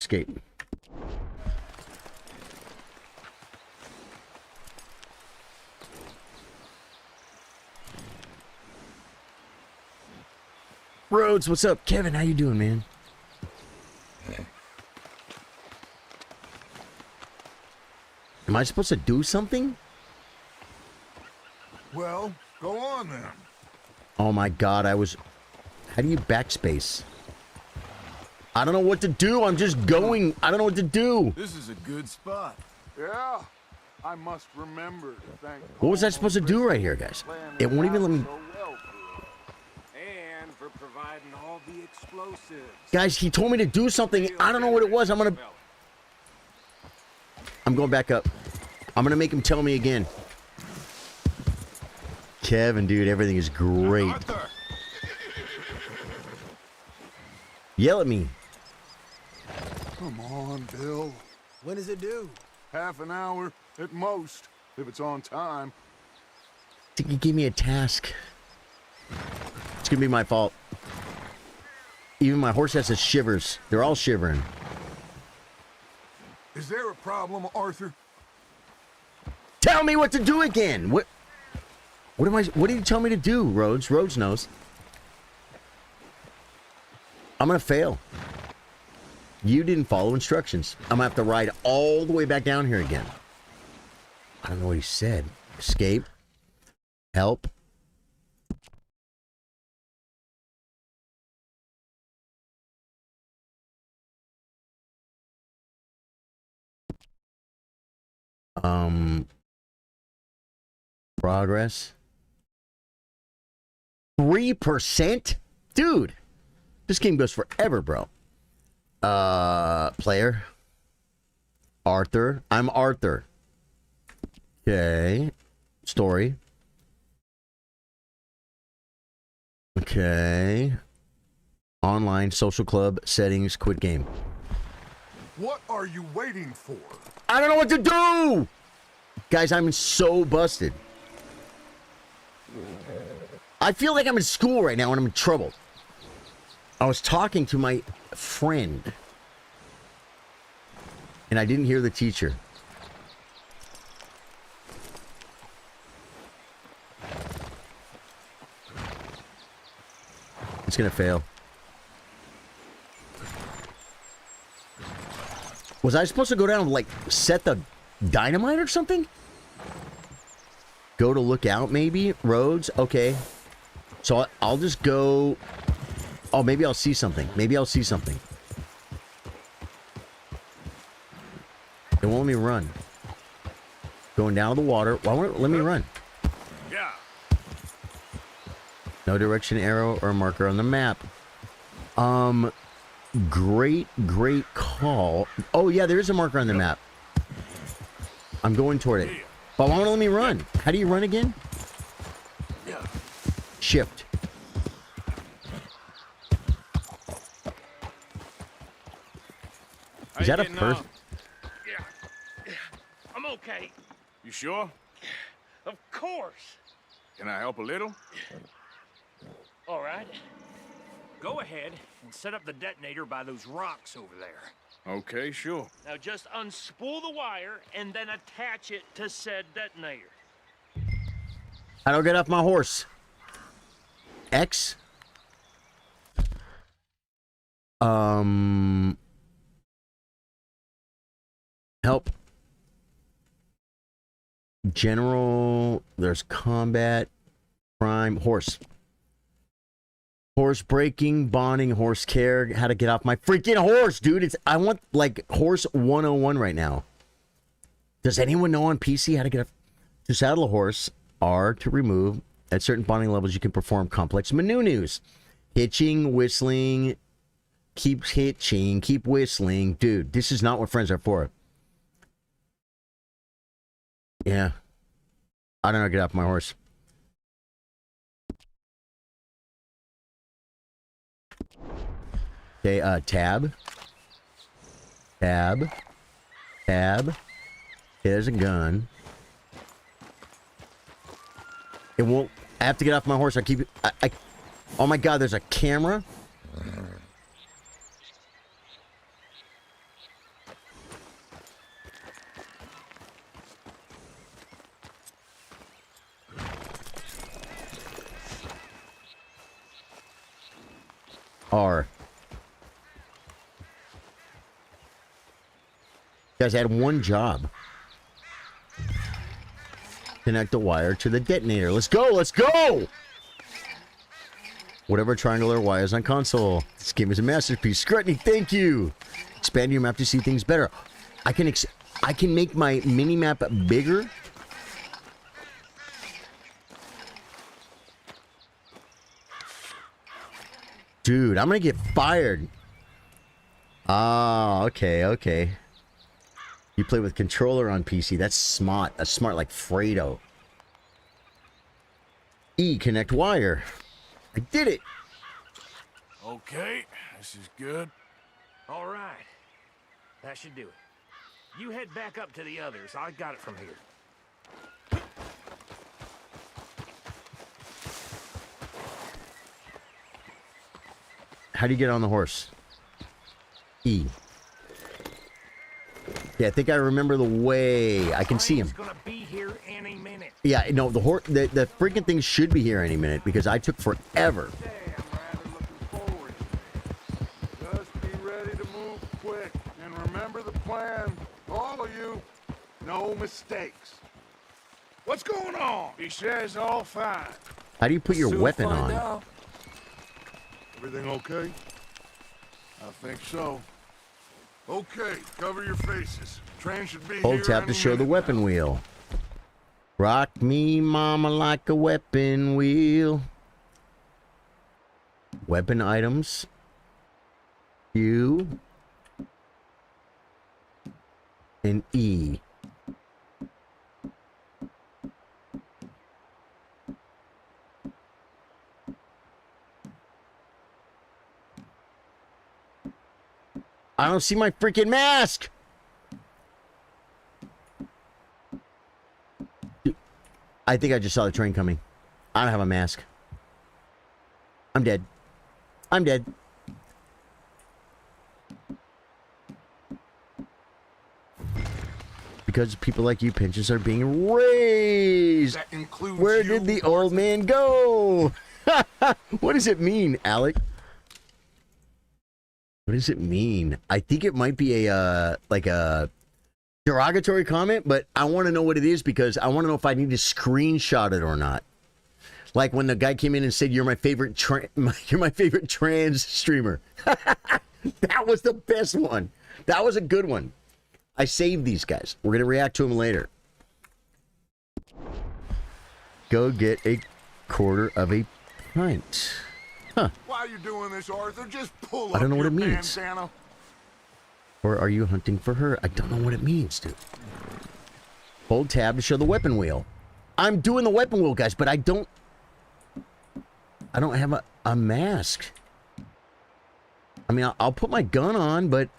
escape. Rhodes, what's up? Kevin, how you doing, man? Am I supposed to do something? Well, go on then. Oh my god, I was... How do you backspace? I don't know what to do. I'm just going. I don't know what to do. This is a good spot. Yeah, I must remember to thank... What was I supposed to do right here, guys? It won't even let me... And for providing all the explosives. Guys, he told me to do something. I don't know what it was. I'm going back up. I'm gonna make him tell me again. Kevin, dude, everything is great. Yell at me. Come on, Bill. When does it due? Half an hour at most, if it's on time. I think he gave me a task. It's gonna be my fault. Even my horse has his shivers. They're all shivering. Is there a problem, Arthur? Tell me what to do again. What did you tell me to do, Rhodes? Rhodes knows. I'm gonna fail. You didn't follow instructions. I'm gonna have to ride all the way back down here again. I don't know what he said. Escape. Help. Progress. 3%? Dude. This game goes forever, bro. Player. Arthur. I'm Arthur. Okay. Story. Okay. Online, social club, settings, quit game. What are you waiting for? I don't know what to do! Guys, I'm so busted. I feel like I'm in school right now and I'm in trouble. I was talking to my friend. And I didn't hear the teacher. It's gonna fail. Was I supposed to go down and, like, set the dynamite or something? Go to look out, maybe? Roads? Okay. So I'll just go... Oh, maybe I'll see something. Maybe I'll see something. It won't let me run. Going down to the water. Why won't it let me run? Yeah. No direction arrow or marker on the map. Great call. Oh, yeah, there is a marker on the map. I'm going toward it. But why won't it let me run? How do you run again? Shift. Is that a person? Yeah. I'm okay. You sure? Of course. Can I help a little? All right. Go ahead and set up the detonator by those rocks over there. Okay, sure. Now just unspool the wire and then attach it to said detonator. I don't get off my horse. X. Help. General. There's combat. Prime. Horse. Horse breaking, bonding, horse care. How to get off my freaking horse, dude. I want, like, horse 101 right now. Does anyone know on PC how to get off? To saddle a horse, R to remove. At certain bonding levels, you can perform complex maneuvers. Hitching, whistling, keep hitching, keep whistling. Dude, this is not what friends are for. Yeah. I don't know how to get off my horse. Okay, tab. Tab. Tab. There's a gun. It won't... I have to get off my horse. I keep... oh my god, there's a camera? R. Guys, I had one job. Connect the wire to the detonator. Let's go! Let's go! Whatever triangular wires on console. This game is a masterpiece. Scrutiny, thank you! Expand your map to see things better. I can make my mini-map bigger. Dude, I'm gonna get fired. Ah, okay, okay. You play with controller on PC. That's smart. That's smart like Fredo. E, connect wire. I did it. Okay, this is good. All right. That should do it. You head back up to the others. I got it from here. How do you get on the horse? E. Yeah, I think I remember the way. I can see him. Gonna be here any minute. Yeah, no, the freaking thing should be here any minute because I took forever. I'm rather looking forward to it. Just be ready to move quick and remember the plan. All of you, no mistakes. What's going on? He says all fine. How do you put your Soon weapon find on? out. Everything okay? I think so. Okay, cover your faces. Train should be Hold here tab to any show the minute weapon now. wheel. Rock me, mama, like a weapon wheel. Weapon items. Q. And E. I don't see my freaking mask! I think I just saw the train coming. I don't have a mask. I'm dead. I'm dead. Because people like you, pensions are being raised. That includes Where you. did the old man go? What does it mean, Alec? What does it mean? I think it might be a like a derogatory comment, but I want to know what it is because I want to know if I need to screenshot it or not. Like when the guy came in and said, "You're my favorite you're my favorite trans streamer." That was the best one. That was a good one. I saved these guys. We're gonna react to them later. Go get a quarter of a pint. Huh. Why are you doing this, Arthur? Just pull I don't know up what your it means. bandana. Or are you hunting for her? I don't know what it means, dude. Hold tab to show the weapon wheel. I'm doing the weapon wheel, guys, but I don't have a mask. I mean, I'll put my gun on, but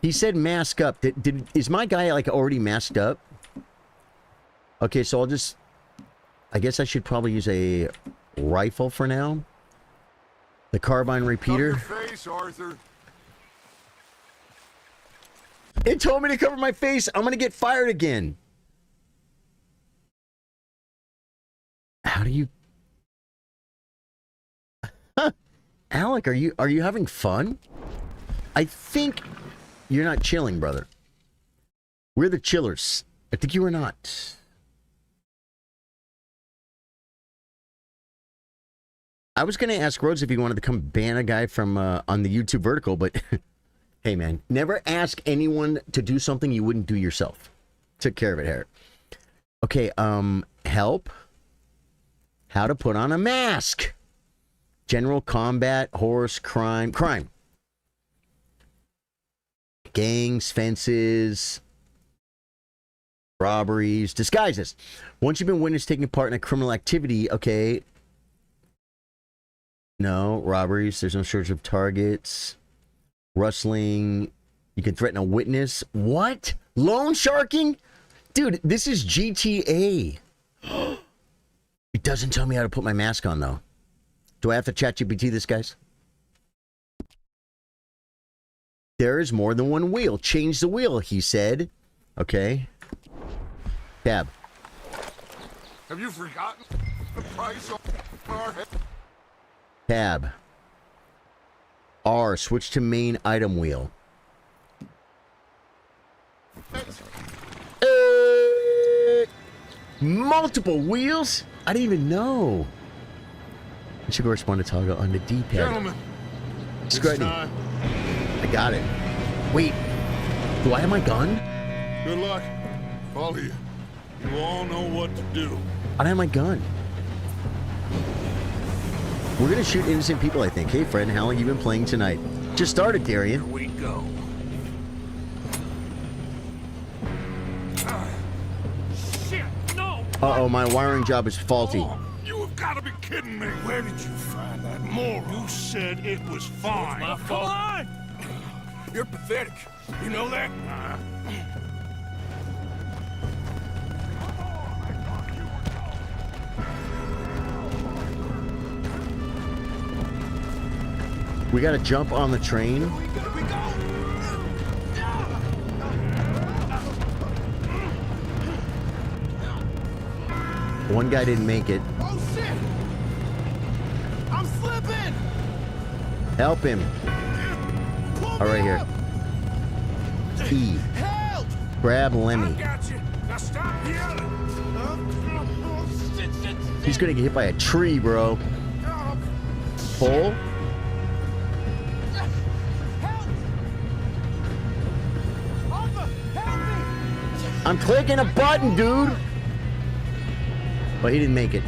he said mask up. Is my guy like already masked up? Okay, so I guess I should probably use a rifle for now. The carbine repeater. Cover your face, Arthur. It told me to cover my face. I'm gonna get fired again. How do you... Alec, are you having fun? I think you're not chilling, brother. We're the chillers. I think you are not. I was going to ask Rhodes if he wanted to come ban a guy from on the YouTube vertical, but hey, man, never ask anyone to do something you wouldn't do yourself. Took care of it, Harry. Okay, help. How to put on a mask. General combat, horse, crime. Gangs, fences, robberies, disguises. Once you've been witness taking part in a criminal activity, okay. No, robberies. There's no shortage of targets. Rustling. You can threaten a witness. What? Loan sharking? Dude, this is GTA. It doesn't tell me how to put my mask on, though. Do I have to ChatGPT this, guys? There is more than one wheel. Change the wheel, he said. Okay. Tab. Have you forgotten the price on our head? Tab. R, switch to main item wheel. Multiple wheels? I didn't even know. It should correspond to toggle on the D-pad. Gentlemen, it's Scrutiny. time. I got it. Wait, do I have my gun? Good luck, all of you. You all know what to do. I don't have my gun. We're gonna shoot innocent people, I think. Hey, friend, how long you been playing tonight? Just started, Darian. Here we go. Shit, no! Uh-oh, my wiring job is faulty. Oh, you have got to be kidding me. Where did you find that moron? You said it was fine. My fault. Come on! You're pathetic. You know that? We gotta jump on the train. One guy didn't make it. Oh shit! I'm slipping! Help him. All right, here. E. Help! Grab Lemmy. Got you. Now stop yelling. He's gonna get hit by a tree, bro. Pole? I'm clicking a button, dude. But he didn't make it.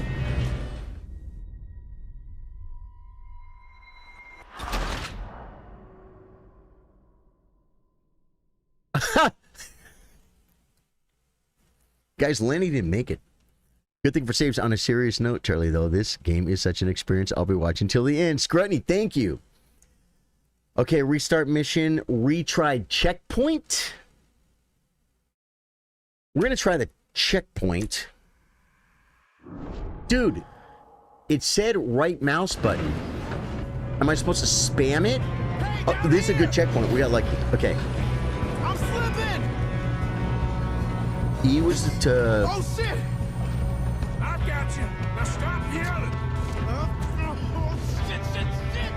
Guys, Lenny didn't make it. Good thing for saves. On a serious note, Charlie, though, this game is such an experience. I'll be watching till the end. Scrutiny, thank you. Okay, restart mission. Retried checkpoint. We're going to try the checkpoint. Dude, it said right mouse button. Am I supposed to spam it? Oh, this is a good checkpoint. We got lucky. Okay. I'm slipping! E was to... Oh shit! I've got you. Now stop yelling. Shit, shit, shit!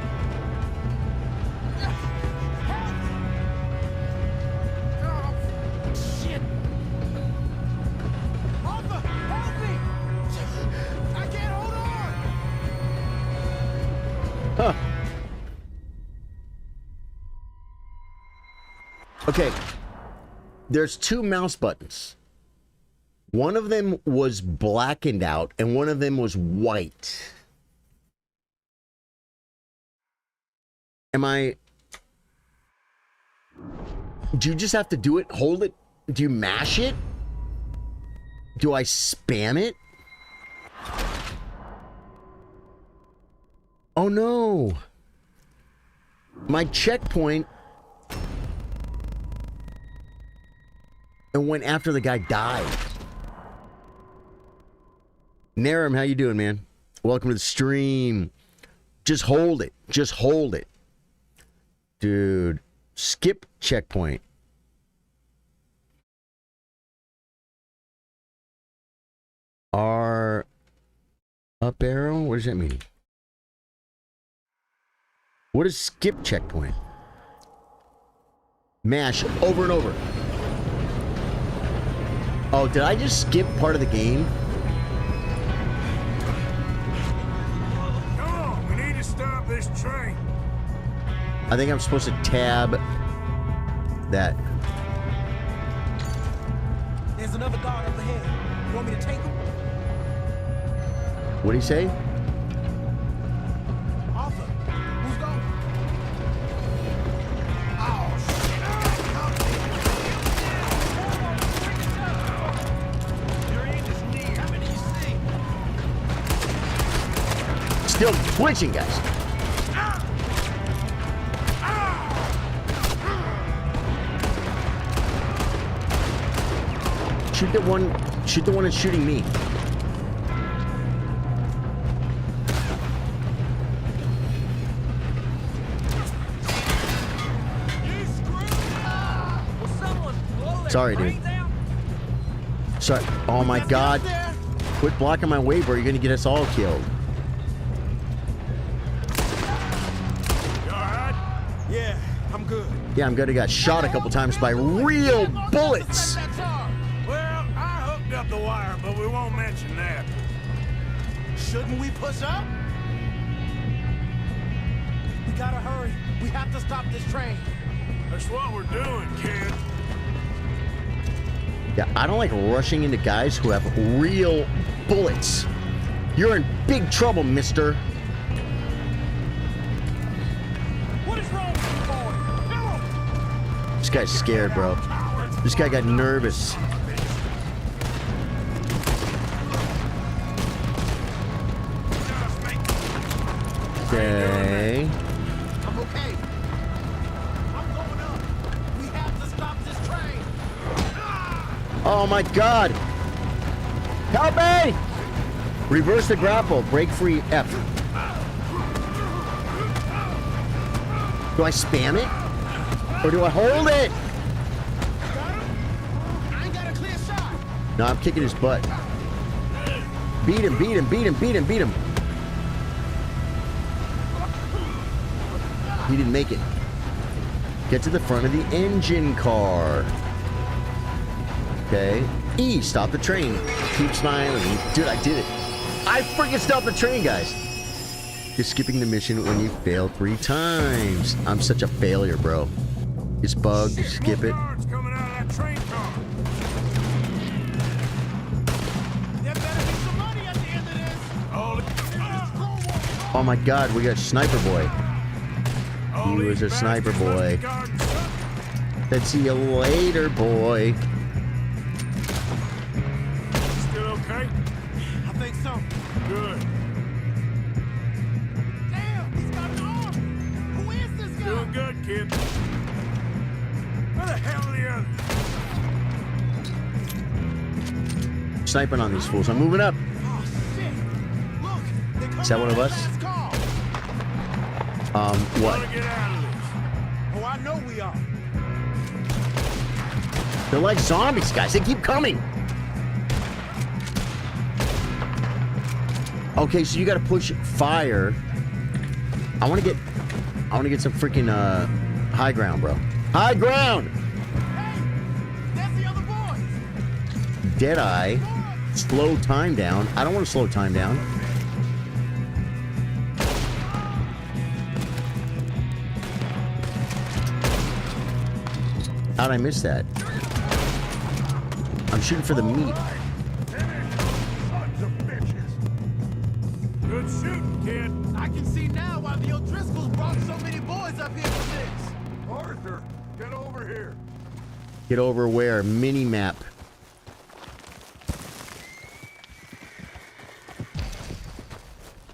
Help! Shit! Arthur, help me! I can't hold on! Huh. Okay. There's two mouse buttons. One of them was blackened out, and one of them was white. Am I... Do you just have to do it? Hold it? Do you mash it? Do I spam it? Oh no! My checkpoint... and went after the guy died. Narum, how you doing, man? Welcome to the stream. Just hold it. Just hold it. Dude. Skip checkpoint. R up arrow? What does that mean? What is skip checkpoint? Mash over and over. Oh, did I just skip part of the game? Come on, we need to stop this train. I think I'm supposed to tab that. There's another guard up ahead. You want me to take him? What'd he say? Arthur, who's going? Oh, shit. Your end is near. How many you see? Still twitching, guys. Shoot the one that's shooting me. Sorry, dude. Sorry. Oh my god. Quit blocking my way, bro. You're gonna get us all killed. You alright? I'm good. Yeah, I'm good. I got shot a couple times by real bullets. Well, I hooked up the wire, but we won't mention that. Shouldn't we push up? We gotta hurry. We have to stop this train. That's what we're doing, kid. Yeah, I don't like rushing into guys who have real bullets. You're in big trouble, mister. What is wrong with you, boy? Kill him! This guy's scared, bro. This guy got nervous. Okay. I'm okay. I'm going up. We have to stop this train. Oh my god! Help me! Reverse the grapple. Break free F. Do I spam it? Or do I hold it? Got him? I ain't got a clear shot. No, I'm kicking his butt. Beat him, beat him, beat him, beat him, beat him. He didn't make it. Get to the front of the engine car. Okay. E, stop the train. Keep smiling. Dude, I did it. I freaking stopped the train, guys. You're skipping the mission when you fail 3 times. I'm such a failure, bro. It's bugged. Skip it. Guards coming out of that train car. There better be some money at the end of this. Oh my god, we got Sniper Boy. He was a sniper boy. Let's see you later, boy. Still okay? I think so. Good. Damn, he's got an arm. Who is this guy? Doing good, kid. Where the hell are the others? Sniping on these fools. I'm moving up. Oh, shit. Look, they're coming Is that one of out us? fast car. What? Gotta get out of this. Oh, I know we are. They're like zombies, guys. They keep coming. Okay, so you gotta push fire. I wanna get some freaking high ground, bro. High ground! Hey, that's the other boys. Deadeye. Slow time down. I don't want to slow time down. How'd I miss that? I'm shooting for the meat. Sons of bitches. Good shooting, kid. I can see now why the O'Driscolls brought so many boys up here for this. Arthur, get over here. Get over where? Mini map.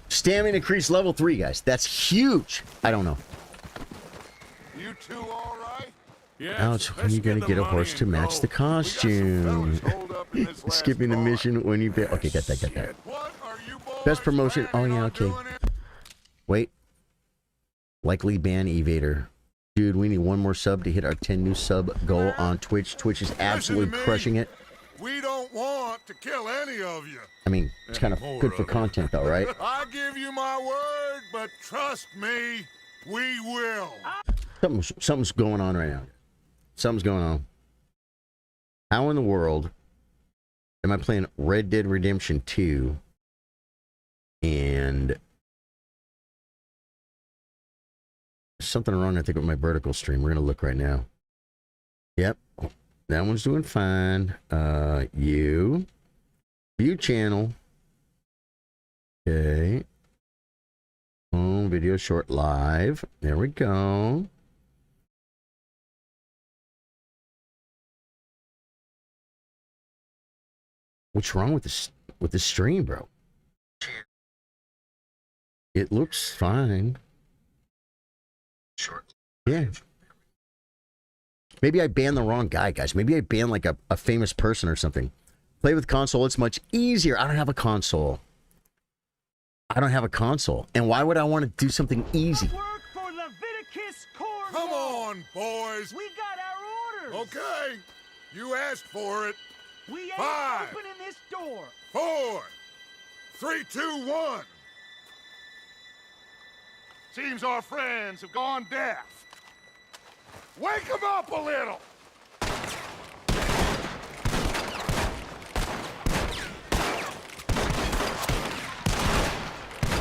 Stamina increase level 3, guys. That's huge. I don't know. You two all right? Yeah. Ouch, when you gonna get a horse to match the costume? Skipping the mission when you fail. Okay, get that, get that. What are you boys Best promotion. Oh, planning yeah, on okay. doing it? Wait. Likely ban Evader. Dude, we need one more sub to hit our 10 new sub goal on Twitch. Twitch is absolutely me. crushing it. We don't want to kill any of you. I mean, it's kind of good for content, though, right? I give you my word, but trust me, we will. Something's going on right now. Something's going on. How in the world am I playing Red Dead Redemption 2 and there's something wrong, I think, with my vertical stream. We're gonna look right now. Yep, that one's doing fine. View channel. Okay. Home video short live. There we go. What's wrong with this stream, bro? It looks fine. Short. Yeah. Maybe I banned the wrong guy, guys. Maybe I banned like a famous person or something. Play with console, it's much easier. I don't have a console. I don't have a console. And why would I want to do something easy? Work for Leviticus Corps. Come on, boys. We got our orders. Okay, you asked for it. We ain't 5, opening this door. 4, 3, 2, 1. Seems our friends have gone deaf. Wake him up a little!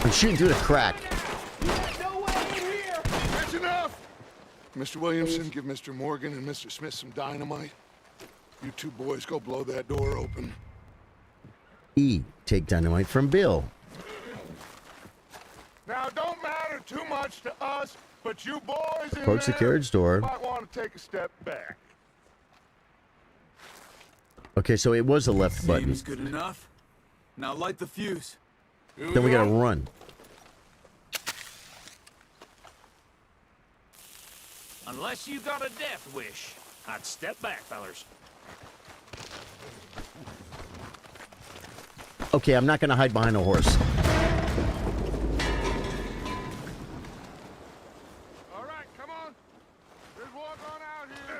I'm shooting through the crack. That's enough! Mr. Williamson, give Mr. Morgan and Mr. Smith some dynamite. You two boys go blow that door open. E, take dynamite from Bill. Now, don't matter too much to us, but you boys in Approach the there carriage door. might want to take a step back. Okay, so it was a left button. Seems good enough. Now light the fuse. Then we gotta run. Unless you got a death wish, I'd step back, fellers. Okay, I'm not gonna hide behind a horse. All right, come on. Let's walk on out here.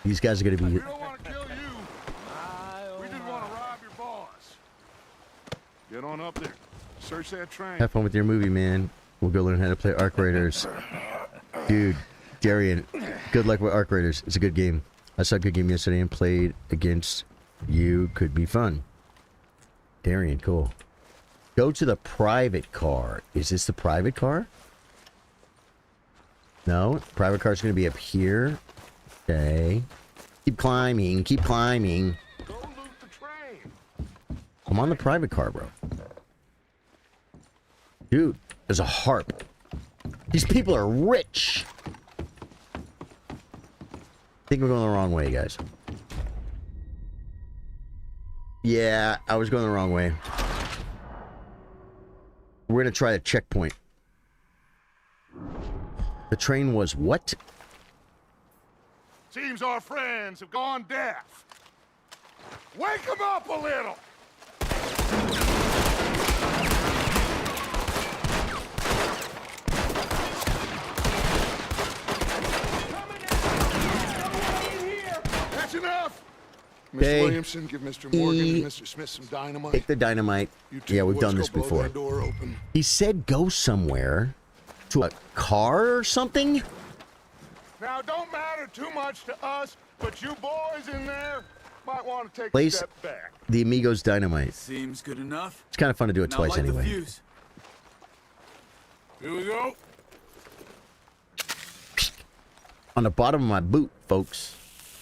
These guys are gonna We be. don't want to kill you. We just want to rob your boss. Get on up there. Search that train. Have fun with your movie, man. We'll go learn how to play Arc Raiders. Dude, Darian, good luck with Arc Raiders. It's a good game. I saw a good game yesterday and played against you. Could be fun. Darian, cool. Go to the private car. Is this the private car? No, private car's gonna be up here. Okay. Keep climbing, keep climbing. Go loot the train. I'm on the private car, bro. Dude, there's a harp. These people are rich. I think we're going the wrong way, guys. Yeah, I was going the wrong way. We're gonna try the checkpoint. The train was what? Seems our friends have gone deaf. Wake them up a little. That's enough. Okay. Mr. Williamson, give Mr. Morgan and Mr. Smith some dynamite. Take the dynamite. You two Yeah, we've boys done go this blow before. that door open. He said go somewhere. To a car or something? Now, don't matter too much to us, but you boys in there might want to take Place a step back. the Amigos dynamite. Seems good enough. It's kind of fun to do it Now twice light the anyway. fuse. Here we go. On the bottom of my boot, folks.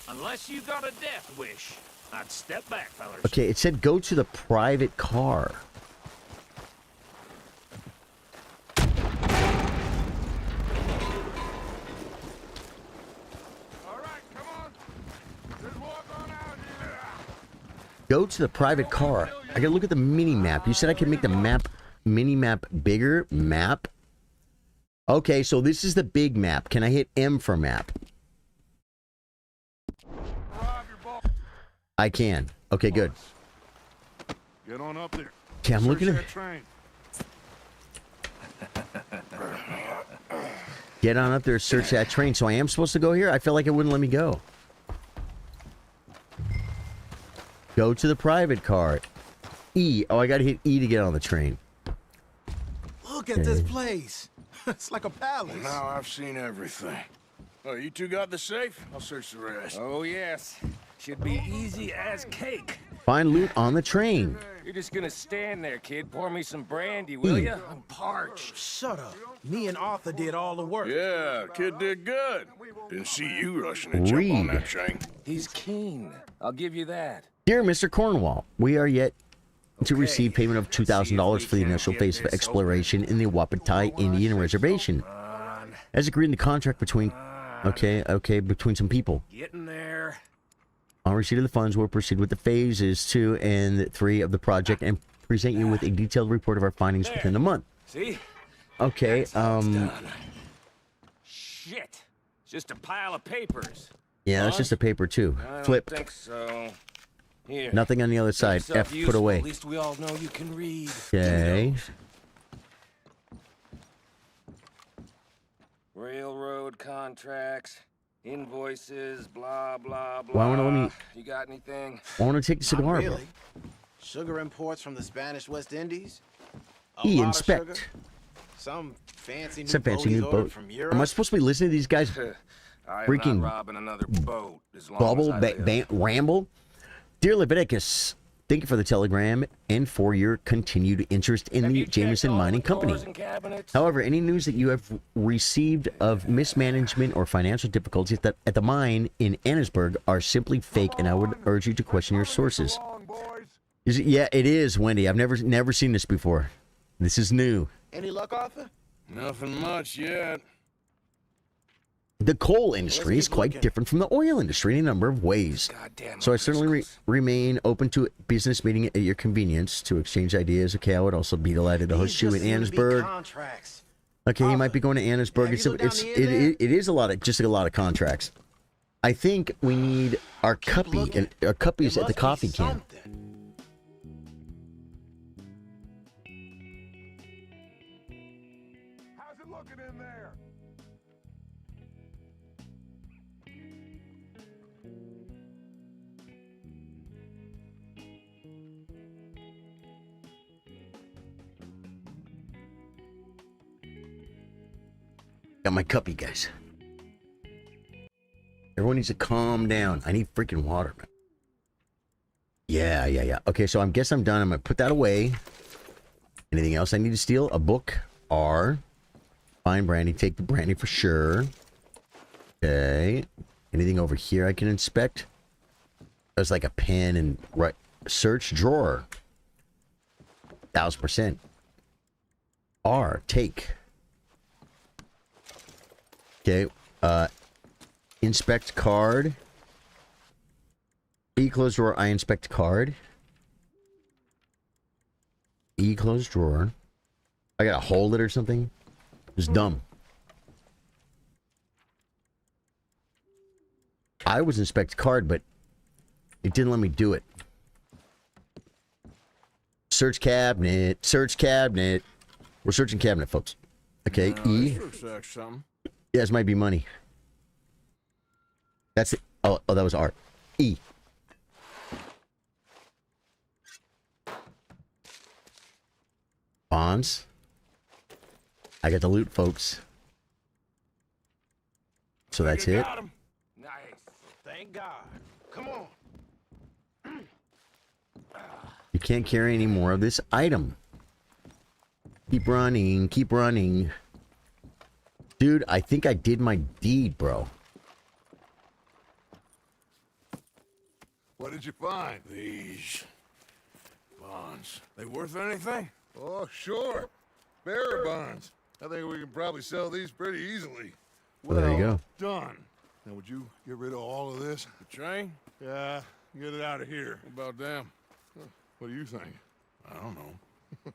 Unless you got a death wish, I'd step back, fellers. Okay, it said go to the private car. All right, come on. Let's walk on out here. Go to the private car. I gotta look at the mini map. You said I could make the mini map bigger. Map. Okay, so this is the big map. Can I hit M for map? Rob your boss. I can. Okay, good. Get on up there. Okay, I'm Search looking at. that train. Get on up there, search that train. So I am supposed to go here? I felt like it wouldn't let me go. Go to the private car. E. Oh, I gotta hit E to get on the train. Look at this place. It's like a palace. Now I've seen everything. Oh, you two got the safe? I'll search the rest. Oh, yes. Should be easy as cake. Find loot on the train. You're just gonna stand there, kid. Pour me some brandy, will ya? I'm parched. Shut up. Me and Arthur did all the work. Yeah, kid did good. Didn't see you rushing to jump on that Read. train. He's keen. I'll give you that. Dear Mr. Cornwall, we are yet to receive payment of $2,000 for the can initial get phase of this exploration in the Wapatai Indian Reservation. As agreed in the contract between... Okay, between some people. Get in there. On receipt of the funds, we'll proceed with the phases 2 and 3 of the project and present you with a detailed report of our findings within a month. See? Okay, Shit. Just a pile of papers. yeah, that's just a paper too. I don't Flip. think so. Here. Nothing on the other side. Yourself F put useful. away. At least we all know you can read. Okay. Railroad contracts, invoices, blah, blah, blah. Why won't it let me- You got anything? I want to take the cigar, bro. Really? Sugar imports from the Spanish West Indies? A E, lot of inspect. sugar? Some fancy new It's a fancy new boat boat. from Europe? Am I supposed to be listening to these guys I am freaking not robbing another boat as long as I live. ramble. Dear Leviticus, thank you for the telegram and for your continued interest in the Jameson Mining Company. However, any news that you have received of mismanagement or financial difficulties at the mine in Annesburg are simply fake, and I would urge you to question your sources. Yeah, it is, Wendy. I've never seen this before. This is new. Any luck, Arthur? Nothing much yet. The coal industry is quite different from the oil industry in a number of ways. So I certainly remain open to a business meeting at your convenience to exchange ideas. Okay, I would also be delighted to host you in Annesburg. Okay, he might be going to Annesburg. It is a lot of contracts. I think we need our cuppy, and our cuppy's at the coffee can. How's it looking in there? Got my cuppy, guys. Everyone needs to calm down. I need freaking water, man. Yeah. Okay, so I guess I'm done. I'm gonna put that away. Anything else I need to steal? A book. R. Fine brandy. Take the brandy for sure. Okay. Anything over here I can inspect? There's like a pen and right. Search drawer. 1000%. R. Take. Okay. Inspect card. E close drawer. I inspect card. E close drawer. I gotta hold it or something. It's dumb. I was inspect card, but it didn't let me do it. Search cabinet. Search cabinet. We're searching cabinet, folks. Okay. E. Yeah, this might be money. That's it. Oh, that was R. E. Bonds. I got the loot, folks. So that's it. Nice. Thank God. Come on. You can't carry any more of this item. Keep running. Keep running. Dude, I think I did my deed, bro. What did you find? These bonds. They worth anything? Oh, sure. Bearer bonds. I think we can probably sell these pretty easily. Well, there you go. Done. Now, would you get rid of all of this? The train? Yeah, get it out of here. What about them? What do you think? I don't know.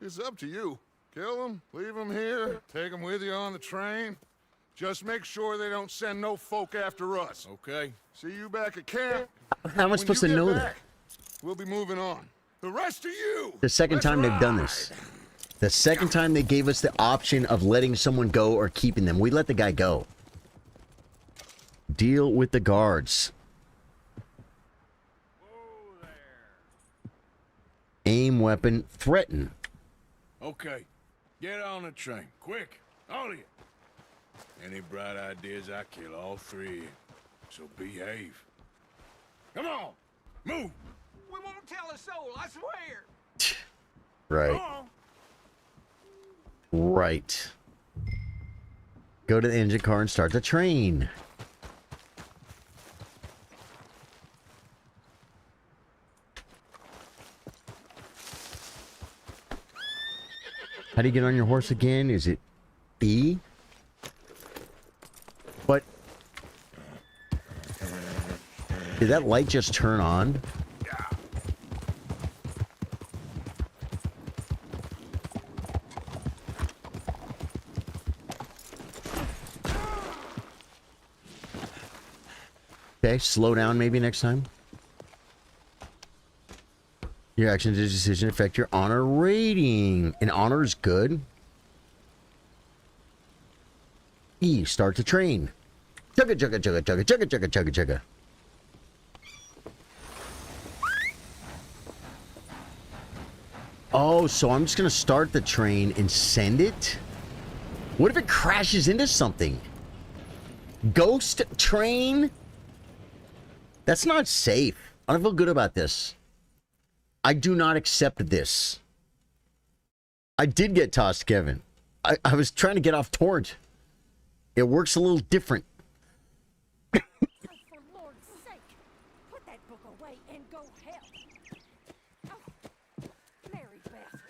It's up to you. Kill them, leave them here, take them with you on the train. Just make sure they don't send no folk after us. Okay. See you back at camp. How am I supposed to know that? We'll be moving on. The rest of you. The second time they've done this. The second time they gave us the option of letting someone go or keeping them. We let the guy go. Deal with the guards. Aim weapon. Threaten. Okay. Get on the train. Quick. All of you. Any bright ideas, I kill all three. So behave. Come on. Move. We won't tell a soul, I swear. Right. Right. Go to the engine car and start the train. How do you get on your horse again? Is it E? But did that light just turn on? Okay, slow down maybe next time. Your actions and decision affect your honor rating. And honor is good. E, start the train. Chugga, chugga, chugga, chugga, chugga, chugga, chugga, chugga. Oh, so I'm just gonna start the train and send it? What if it crashes into something? Ghost train? That's not safe. I don't feel good about this. I do not accept this. I did get tossed, Kevin. I was trying to get off torrent. It works a little different. Oh, for Lord's sake, put that book away and go help. Oh, Mary Beth.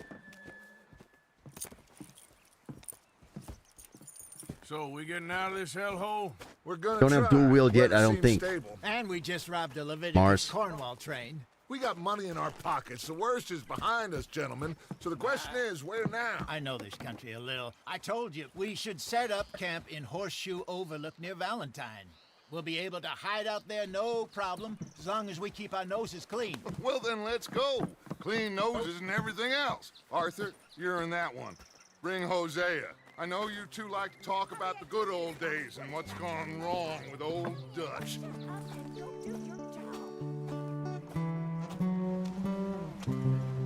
So, we getting out of this hellhole? We're gonna Don't have try. dual wheel yet, Weather I don't seems think. Stable. And we just robbed a Leviticus Mars. Cornwall train. We got money in our pockets. The worst is behind us, gentlemen. So the question is, where now? I know this country a little. I told you, we should set up camp in Horseshoe Overlook near Valentine. We'll be able to hide out there no problem, as long as we keep our noses clean. Well, then let's go. Clean noses and everything else. Arthur, you're in that one. Bring Hosea. I know you two like to talk about the good old days and what's gone wrong with old Dutch.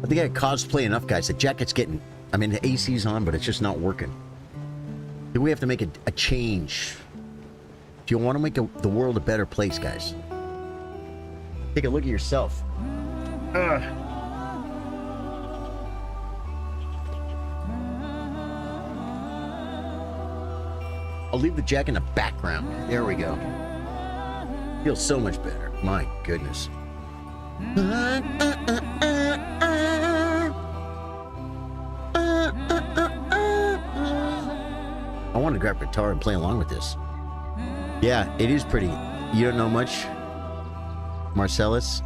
I think I cosplay enough, guys. The jacket's getting... I mean, the AC's on, but it's just not working. I think we have to make a change. If you want to make the world a better place, guys. Take a look at yourself. I'll leave the jacket in the background. There we go. Feels so much better. My goodness. I want to grab a guitar and play along with this. Yeah, it is pretty. You don't know much, Marcellus?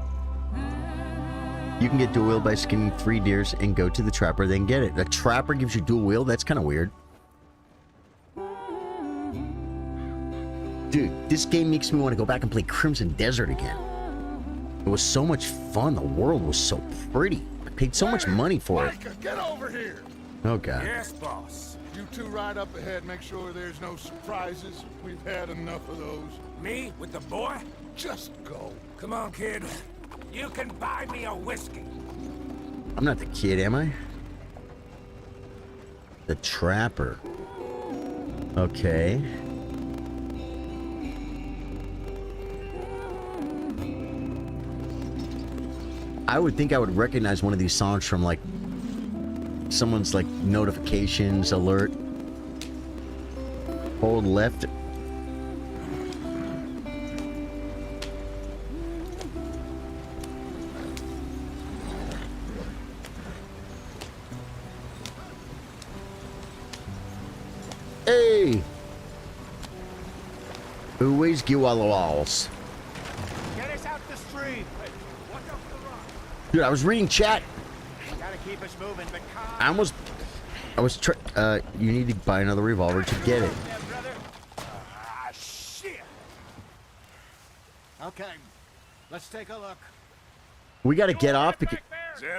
You can get dual wheel by skinning 3 deers and go to the trapper, then get it. The trapper gives you dual wheel? That's kind of weird. Dude, this game makes me want to go back and play Crimson Desert again. It was so much fun. The world was so pretty. I paid so much money for it. Micah, get over here. Oh, God. Yes, boss. You two ride up ahead, make sure there's no surprises. We've had enough of those. Me with the boy? Just go. Come on, kid. You can buy me a whiskey. I'm not the kid, am I? The trapper. Okay. I would think I would recognize one of these songs from like someone's like notifications alert. Hold left. Hey! Always give all the walls. Get us out the stream. Watch out for the rock. Dude, I was reading chat. Gotta keep us moving, but You need to buy another revolver to get it. there, brother. Ah, shit. Okay, let's take a look. We gotta get off because...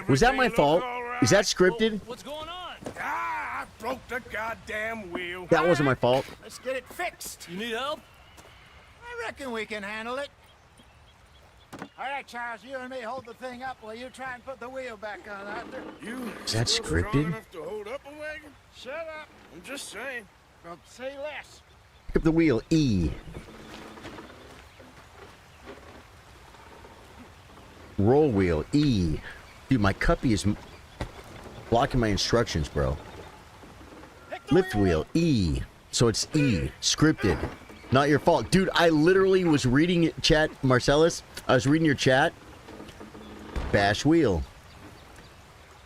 Was that my fault? Is that scripted? What's going on? Ah, I broke the goddamn wheel. That wasn't my fault. Let's get it fixed. You need help? I reckon we can handle it. All right, Charles, you and me hold the thing up while you try and put the wheel back on, Arthur. You Is that still scripted? strong enough to hold up a wagon? Shut up. I'm just saying. Well, say less. Pick up the wheel, E. Roll wheel, E. Dude, my cuppy is blocking my instructions, bro. Lift wheel, E. So it's E. Scripted. Not your fault. Dude, I literally was reading chat, Marcellus. I was reading your chat. Bash wheel.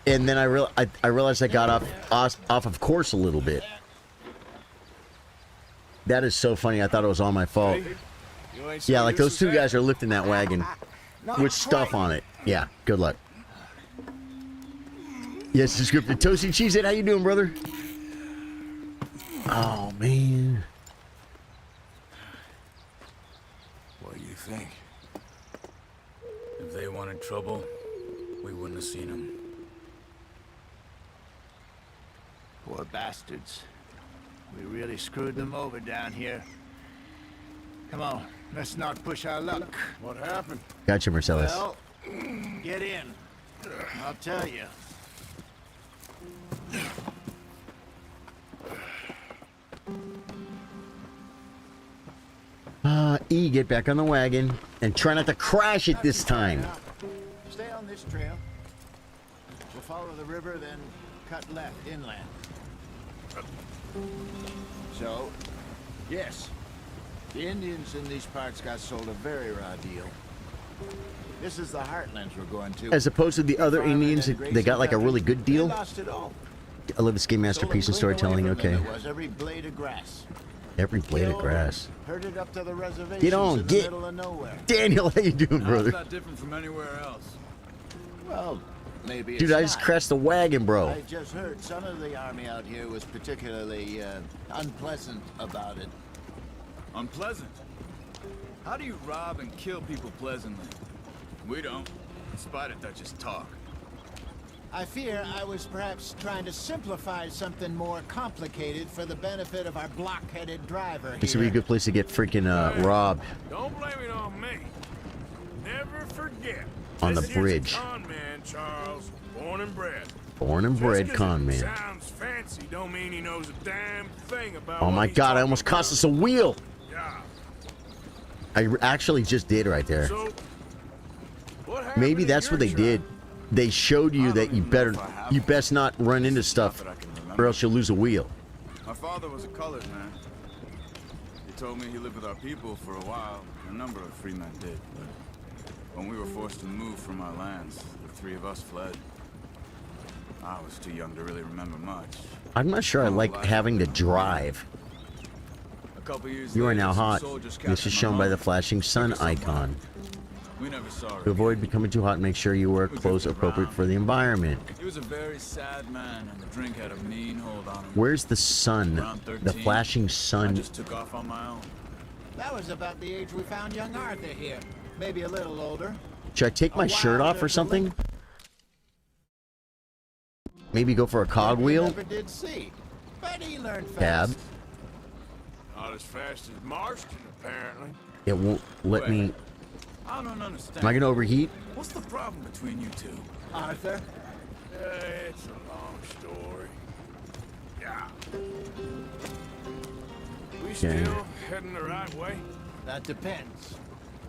And then I realized I got off of course a little bit. That is so funny. I thought it was all my fault. You ain't Yeah, so like those used to two that. guys are lifting that wagon with stuff on it. Yeah, good luck. Yes, it's scripted. Toasty Cheese It, how you doing, brother? Oh, man. What do you think? If they wanted trouble, we wouldn't have seen them. Poor bastards. We really screwed them over down here. Come on, let's not push our luck. What happened? Gotcha, Marcellus. Well, get in. I'll tell you. E, get back on the wagon, and try not to crash it this time. Stay on this trail. We'll follow the river, then cut left inland. So, yes, the Indians in these parts got sold a very raw deal. This is the heartlands we're going to. As opposed to the other Indians, they got like a really good deal. They lost it all. I love this game masterpiece and storytelling. Okay. It was every blade of grass. Every blade of grass. Herded up to the reservation. Get on, in the get. middle of nowhere. Daniel, how you doing, brother? How's that different from anywhere else? Well, maybe Dude, it's I just not. crashed the wagon, bro. I just heard some of the army out here was particularly unpleasant about it. Unpleasant? How do you rob and kill people pleasantly? We don't. Spider Dutch's talk. I fear I was perhaps trying to simplify something more complicated for the benefit of our block-headed driver This would be a here. good place to get freaking robbed. Don't blame it on me. Never forget. On the this here's bridge. a con man, Charles. Born and bred. Born and bred Just 'cause con it man. Sounds fancy, don't mean he knows a damn thing about Oh what my he's god, I talking almost cost about. us a wheel. Yeah. I actually just did right there. So, what happened Maybe in that's your what they tribe? did. They showed you that you better, you best not run into stuff, or else you'll lose a wheel. My father was a colored man. He told me he lived with our people for a while. A number of free men did. But when we were forced to move from our lands, the three of us fled. I was too young to really remember much. I'm not sure I like having to drive. A couple years You are later, now some hot. soldiers This is captured shown my by the mom. flashing sun Took us up icon. We never saw her. To avoid becoming too hot, make sure you wear clothes appropriate for the environment. He was a very sad man, and the drink had a mean hold on him. Where's the sun? Around 13, The flashing I sun. just took off on my own. That was about the age we found young Arthur here. Maybe a little older. Should I take my shirt off or something? Maybe go for a cogwheel? Never did see, but he learned Cab. fast. Not as fast as Marston, apparently. It won't let me. I don't understand. Am I gonna overheat? What's the problem between you two? Arthur, It's a long story. Yeah. We still heading the right way? that depends.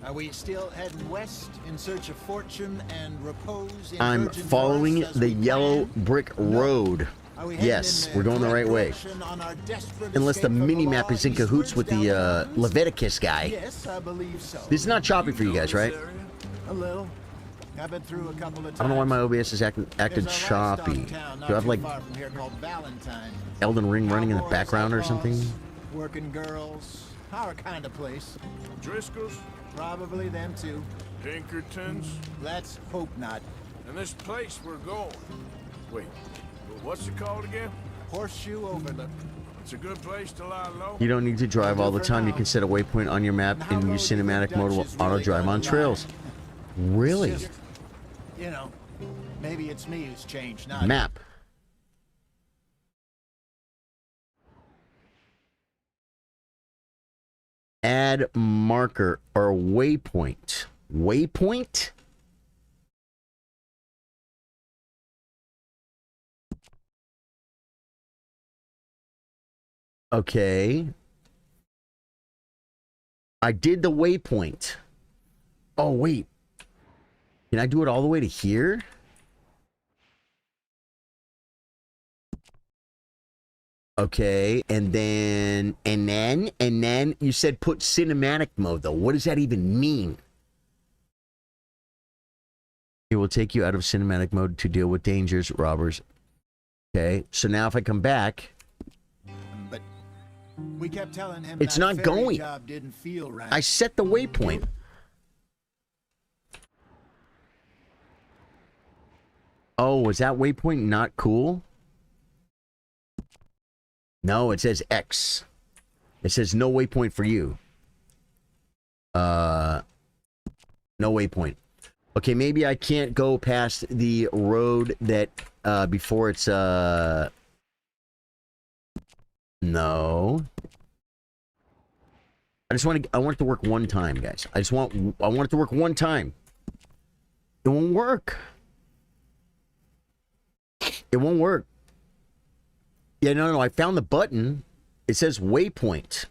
Are we still heading west in search of fortune and repose in I'm virgin following forests as the we yellow planned? brick road. Are we heading Yes, in we're going the correct right way. direction on our desperate Unless the escape from mini law map is in cahoots with eastwards the down mountains? Leviticus guy. Yes, I believe so. This is not choppy for you guys, right? A little. I've been through a couple of times. I don't know why my OBS is acting There's a choppy. livestock town not Do I have too like far from here called Valentine. Elden Ring running in the Cowboys, background or outlaws, something? Working girls, our kind of place. Driscoll's, Probably them too. Pinkertons, Let's hope not. and this place we're going. Wait, what's it called again? Horseshoe Overlook. It's a good place to lie low. You don't need to drive all the time. You can set a waypoint on your map and use cinematic mode will auto drive on trails. Really? Just, you know, maybe it's me who's changed, not Map. Add marker or waypoint. Waypoint? Okay. I did the waypoint. Oh, wait. Can I do it all the way to here? Okay, and then you said put cinematic mode though. What does that even mean? It will take you out of cinematic mode to deal with dangers, robbers. Okay, so now if I come back, But we kept telling him It's that not ferry going. job didn't feel right. I set the waypoint. Oh, was that waypoint not cool? No, it says X. It says no waypoint for you. No waypoint. Okay, maybe I can't go past the road that before it's no. I want it to work one time, guys. I want it to work one time. It won't work. It won't work. Yeah, no, I found the button. It says waypoint.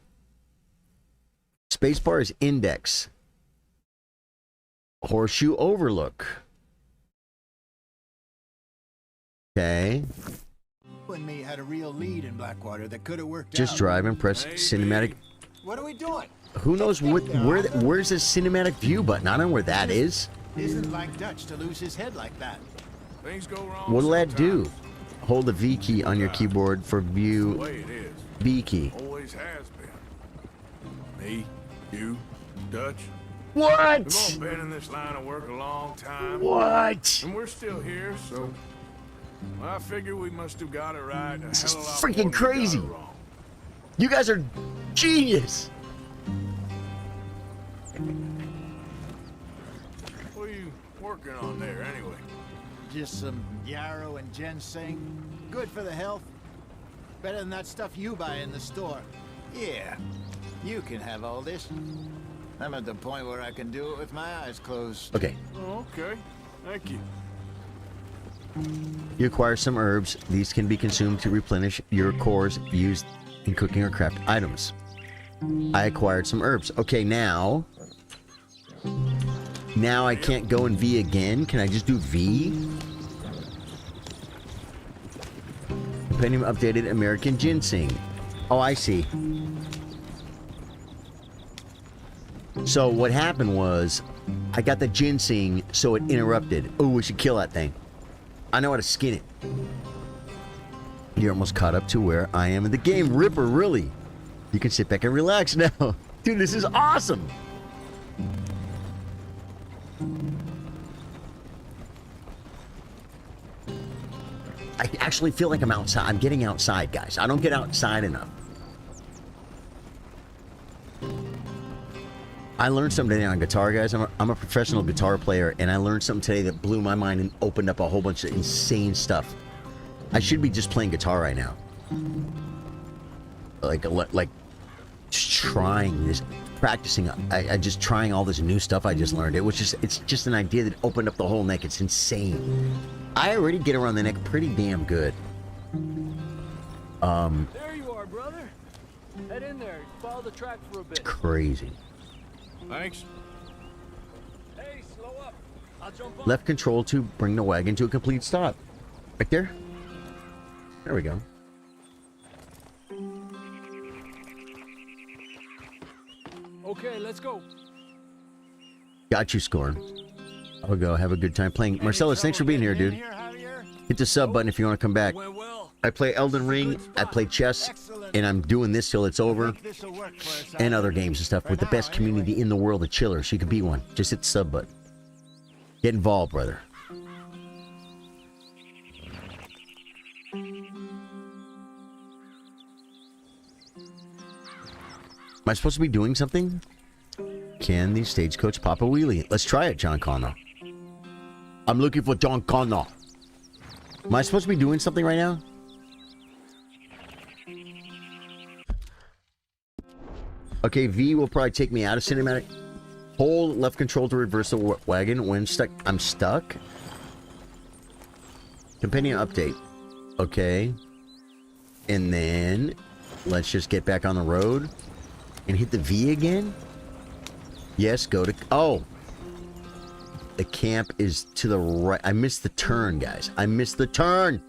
Spacebar is index. Horseshoe overlook. Okay. You and me had a real lead in Blackwater that could have worked Just out. drive and press cinematic. What are we doing? Who knows where's the cinematic view button? I don't know where that is. Isn't like Dutch to lose his head like that. Things go wrong. What'll that do? sometimes. Hold the V key on your keyboard for The view way it is. B key. Always has been. Me, you, Dutch. We've all What? been in this line of work a long time. What? And we're still here, so I figure we must have got it right. This is a hell of a lot freaking more than we got crazy. it wrong. You guys are genius. What are you working on there, anyway? Just some yarrow and ginseng. Good for the health. Better than that stuff you buy in the store. Yeah, you can have all this. I'm at the point where I can do it with my eyes closed. Okay. Oh, okay. Thank you. You acquire some herbs. These can be consumed to replenish your cores used in cooking or craft items. I acquired some herbs. Okay, now I can't go in V again. Can I just do V? Compendium updated American ginseng. Oh, I see. So what happened was I got the ginseng, so it interrupted. Oh, we should kill that thing. I know how to skin it. You're almost caught up to where I am in the game. Ripper, really. You can sit back and relax now. Dude, this is awesome. I actually feel like I'm outside. I'm getting outside, guys. I don't get outside enough. I learned something today on guitar, guys. I'm a professional guitar player, and I learned something today that blew my mind and opened up a whole bunch of insane stuff. I should be just playing guitar right now. Like just trying this, practicing. I just trying all this new stuff I just learned. It's just an idea that opened up the whole neck. It's insane. I already get around the neck pretty damn good. There you are, brother. Head in there. Follow the track for a bit. Crazy. Thanks. Hey, slow up. I'll jump on. Left control to bring the wagon to a complete stop. Right there. There we go. Okay, let's go. Got you, Scorn. I'll go have a good time playing. Marcellus, thanks for being here, dude. Hit the sub button if you want to come back. Went well. I play Elden Ring, I play chess, and I'm doing this till it's over, and other games and stuff with the best community in the world of chillers. So you can be one. Just hit the sub button. Get involved, brother. Am I supposed to be doing something? Can the stagecoach pop a wheelie? Let's try it, John Connor. I'm looking for John Connor. Am I supposed to be doing something right now? Okay, V will probably take me out of cinematic. Hold left control to reverse the wagon when stuck. I'm stuck? Companion update. Okay. And then let's just get back on the road and hit the V again. Yes, go to... Oh! The camp is to the right. I missed the turn, guys. I missed the turn!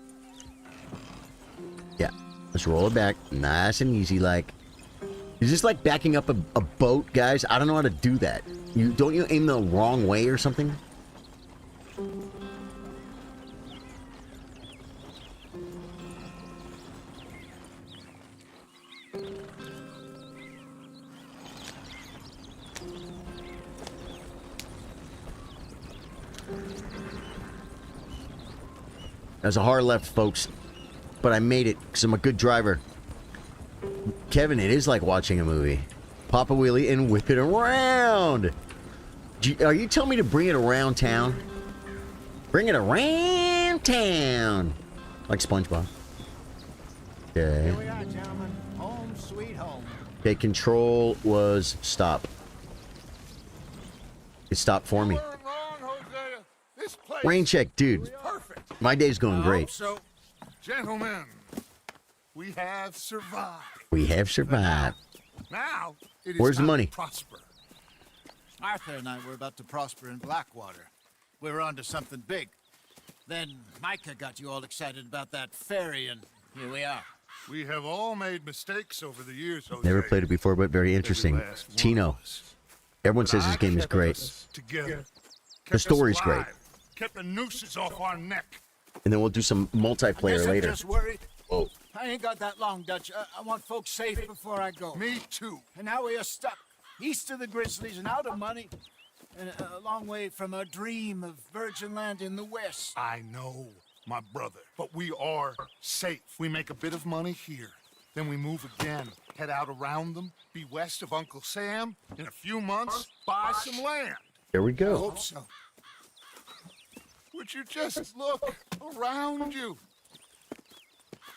Yeah. Let's roll it back. Nice and easy, like. Is this like backing up a boat, guys? I don't know how to do that. Don't you aim the wrong way or something? There's a hard left, folks. But I made it because I'm a good driver. Kevin, it is like watching a movie. Pop a wheelie and whip it around. Are you telling me to bring it around town? Bring it around town. Like SpongeBob. Okay. Here we are, gentlemen. Home sweet home. Okay, control was stop. It stopped for me. You weren't wrong, Hosea. This place Rain check, dude. is perfect. My day's going great. So, gentlemen, we have survived. We have survived. Now, it is Where's the time money? to prosper. Arthur and I were about to prosper in Blackwater. We were onto something big. Then Micah got you all excited about that ferry, and here we are. We have all made mistakes over the years, Jose. Never played it before, but very interesting. Every last one Chino. of us. Everyone But says this I game is kept great. us together. The story's Kept us great. alive, kept the nooses off our neck. And then we'll do some multiplayer Guess I'm later. just worried. Whoa. I ain't got that long, Dutch. I want folks safe before I go. Me too. And now we are stuck east of the Grizzlies and out of money, and a long way from our dream of virgin land in the west. I know, my brother, but we are safe. We make a bit of money here. Then we move again, head out around them, be west of Uncle Sam. In a few months, buy some land. There we I go. hope so. Would you just look around you?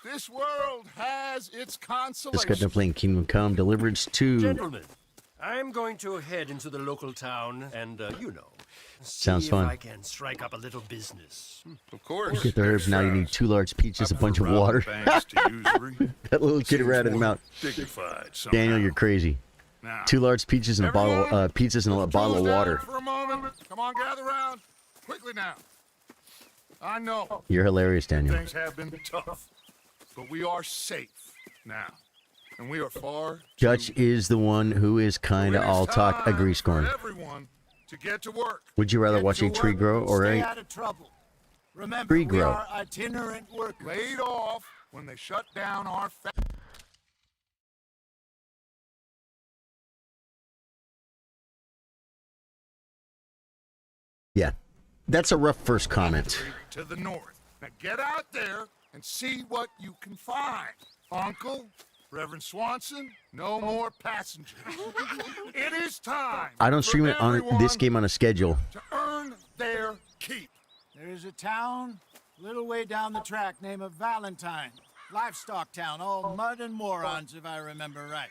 This world has its Just got done consolation. playing Kingdom Come Deliverance 2. Gentlemen, I'm going to head into the local town and, see Sounds fun. if I can strike up a little business. Of course. Get the herbs. Now you need 2 large peaches, a bunch of water. That little kid ran in the mouth. Dignified Daniel, you're crazy. Now, 2 large peaches and a bottle, Everyone, pizzas and a bottle of tools down water. For a moment. Come on, gather round. Quickly now. I know You're hilarious, Daniel. things have been tough, but we are safe now, and we are far. Dutch is the one who is kind of all talk, agree, scorn. Everyone to get to work. Would you rather Get watch to a tree work grow and or stay a... out of trouble. Remember, Tree we grow. are itinerant workers. Laid off when they shut down our Yeah, that's a rough first comment. factory to the north. Now get out there and see what you can find. Uncle, Reverend Swanson, no more passengers. It is time. I don't for stream it on this everyone game on a schedule. to earn their keep. There is a town a little way down the track named Valentine. Livestock town, all mud and morons, if I remember right.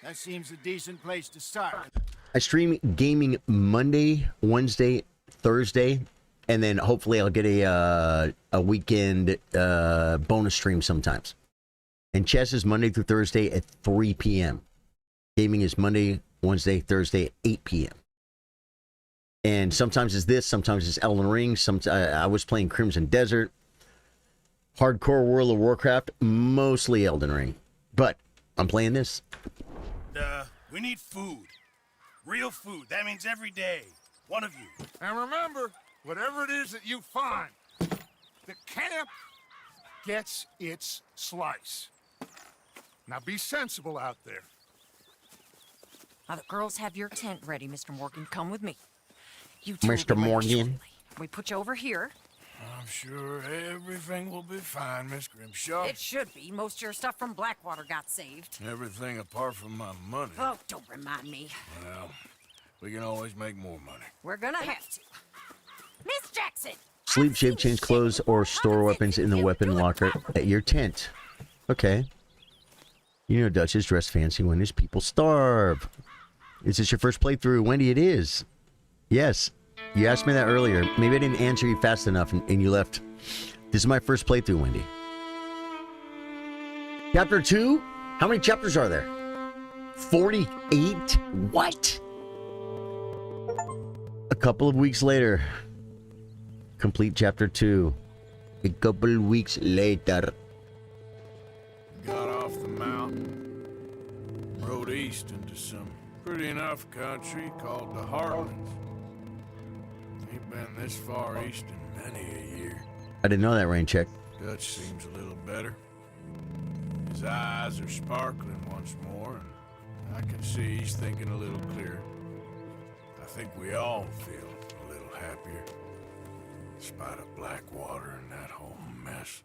That seems a decent place to start. I stream gaming Monday, Wednesday, Thursday, and then hopefully I'll get a weekend bonus stream sometimes. And chess is Monday through Thursday at 3 p.m. Gaming is Monday, Wednesday, Thursday at 8 p.m. And sometimes it's this, sometimes it's Elden Ring. I was playing Crimson Desert, hardcore World of Warcraft, mostly Elden Ring. But I'm playing this. We need food. Real food. That means every day. One of you. And remember, whatever it is that you find, the camp gets its slice. Now be sensible out there. Now the girls have your tent ready, Mr. Morgan. Come with me. You two will Mr. be ready Morgan. shortly. We put you over here. I'm sure everything will be fine, Miss Grimshaw. It should be. Most of your stuff from Blackwater got saved. Everything apart from my money. Oh, don't remind me. Well, we can always make more money. We're gonna have to. Miss Jackson! Sleep, shave, change clothes, or store weapons in the weapon locker at your tent. Okay. You know Dutch is dressed fancy when his people starve. Is this your first playthrough? Wendy, it is. Yes. You asked me that earlier. Maybe I didn't answer you fast enough and you left. This is my first playthrough, Wendy. Chapter 2? How many chapters are there? 48? What? A couple of weeks later. Complete chapter 2. A couple of weeks later. Got off the mountain, rode east into some pretty enough country called the Heartlands. Ain't been this far east in many a year. I didn't know that, rain check. Dutch seems a little better. His eyes are sparkling once more, and I can see he's thinking a little clearer. I think we all feel a little happier, in spite of Blackwater and that whole mess.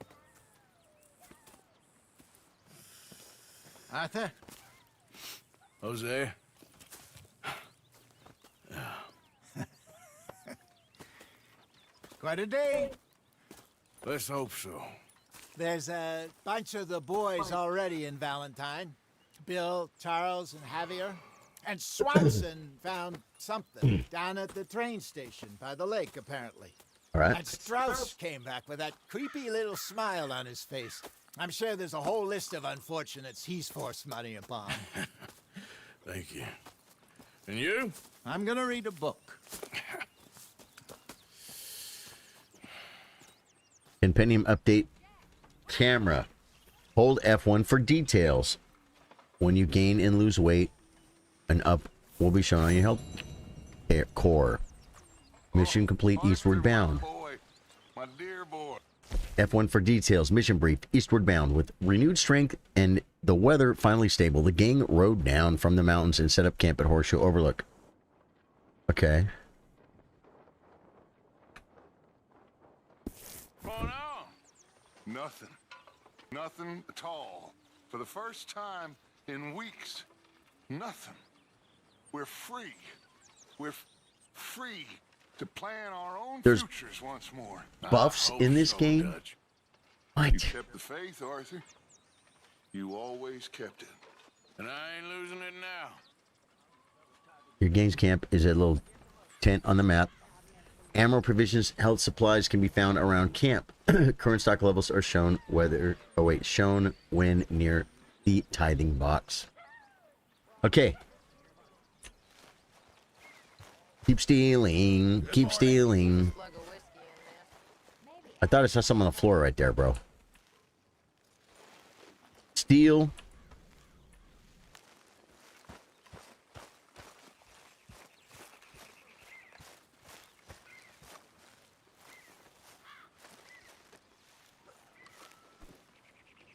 Arthur? Jose? Quite a day. Let's hope so. There's a bunch of the boys already in Valentine. Bill, Charles, and Javier. And Swanson found something down at the train station by the lake, apparently. All right. And Strauss came back with that creepy little smile on his face. I'm sure there's a whole list of unfortunates he's forced money upon. Thank you. And you? I'm gonna read a book. Compendium update camera. Hold F1 for details. When you gain and lose weight, an up will be shown on your health core. Mission complete, eastward bound. My dear boy. F1 for details. Mission brief, eastward bound. With renewed strength and the weather finally stable, the gang rode down from the mountains and set up camp at Horseshoe Overlook. Okay. What's going on? Nothing. Nothing at all. For the first time in weeks, nothing. We're free. We're free to plan our own futures once more. Buffs in this game? Dutch. What? You kept the faith, Arthur. You always kept it. And I ain't losing it now. Your gang's camp is a little tent on the map. Ammo, provisions, health supplies can be found around camp. Current stock levels are shown shown when near the tithing box. Okay. Keep stealing. Keep stealing. I thought I saw something on the floor right there, bro. Steal.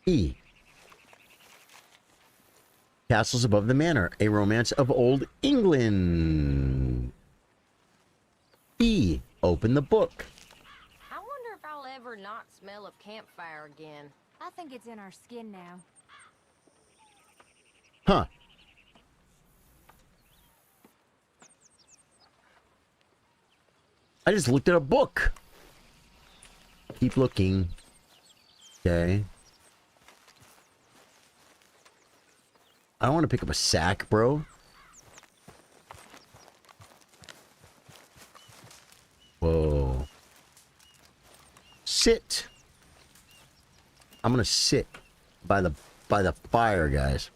E. Castles Above the Manor, a romance of old England. E. Open the book. I wonder if I'll ever not smell of campfire again. I think it's in our skin now. Huh. I just looked at a book. Keep looking. Okay. I don't want to pick up a sack, bro. Whoa. Sit. I'm gonna sit by the fire, guys.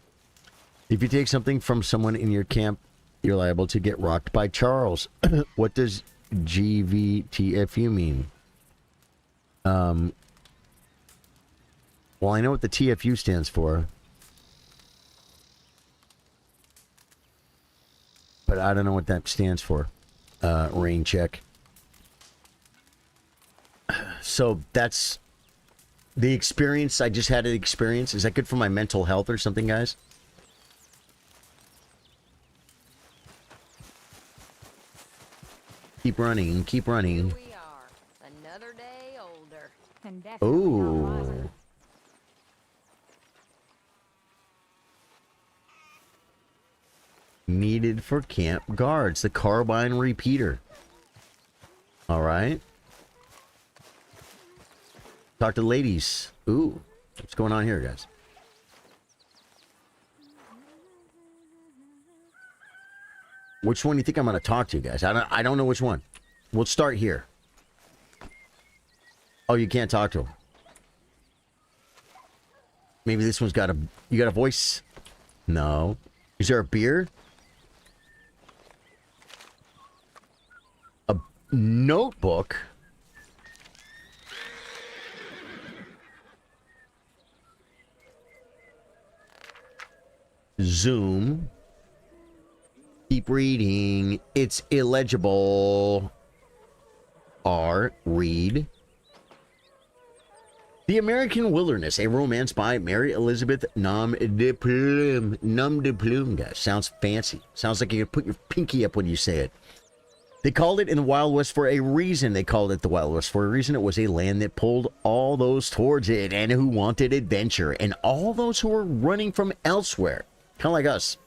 If you take something from someone in your camp, you're liable to get rocked by Charles. What does GVTFU mean? Well, I know what the TFU stands for. But I don't know what that stands for. Rain check. So that's the experience. I just had an experience. Is that good for my mental health or something, guys? Keep running. Keep running. Here we are, another day older. And definitely not Ooh. wiser. Needed for camp guards. The carbine repeater. All right. Talk to ladies. Ooh. What's going on here, guys? Which one do you think I'm going to talk to, guys? I don't know which one. We'll start here. Oh, you can't talk to him. Maybe this one's got a... You got a voice? No. Is there a beer? A notebook? Zoom. Keep reading. It's illegible. R. Read. The American Wilderness, a romance by Mary Elizabeth Nom de Plume. Nom de Plume, guys. Sounds fancy. Sounds like you can put your pinky up when you say it. They called it in the Wild West for a reason. They called it the Wild West for a reason. It was a land that pulled all those towards it and who wanted adventure and all those who were running from elsewhere. Kind of like us.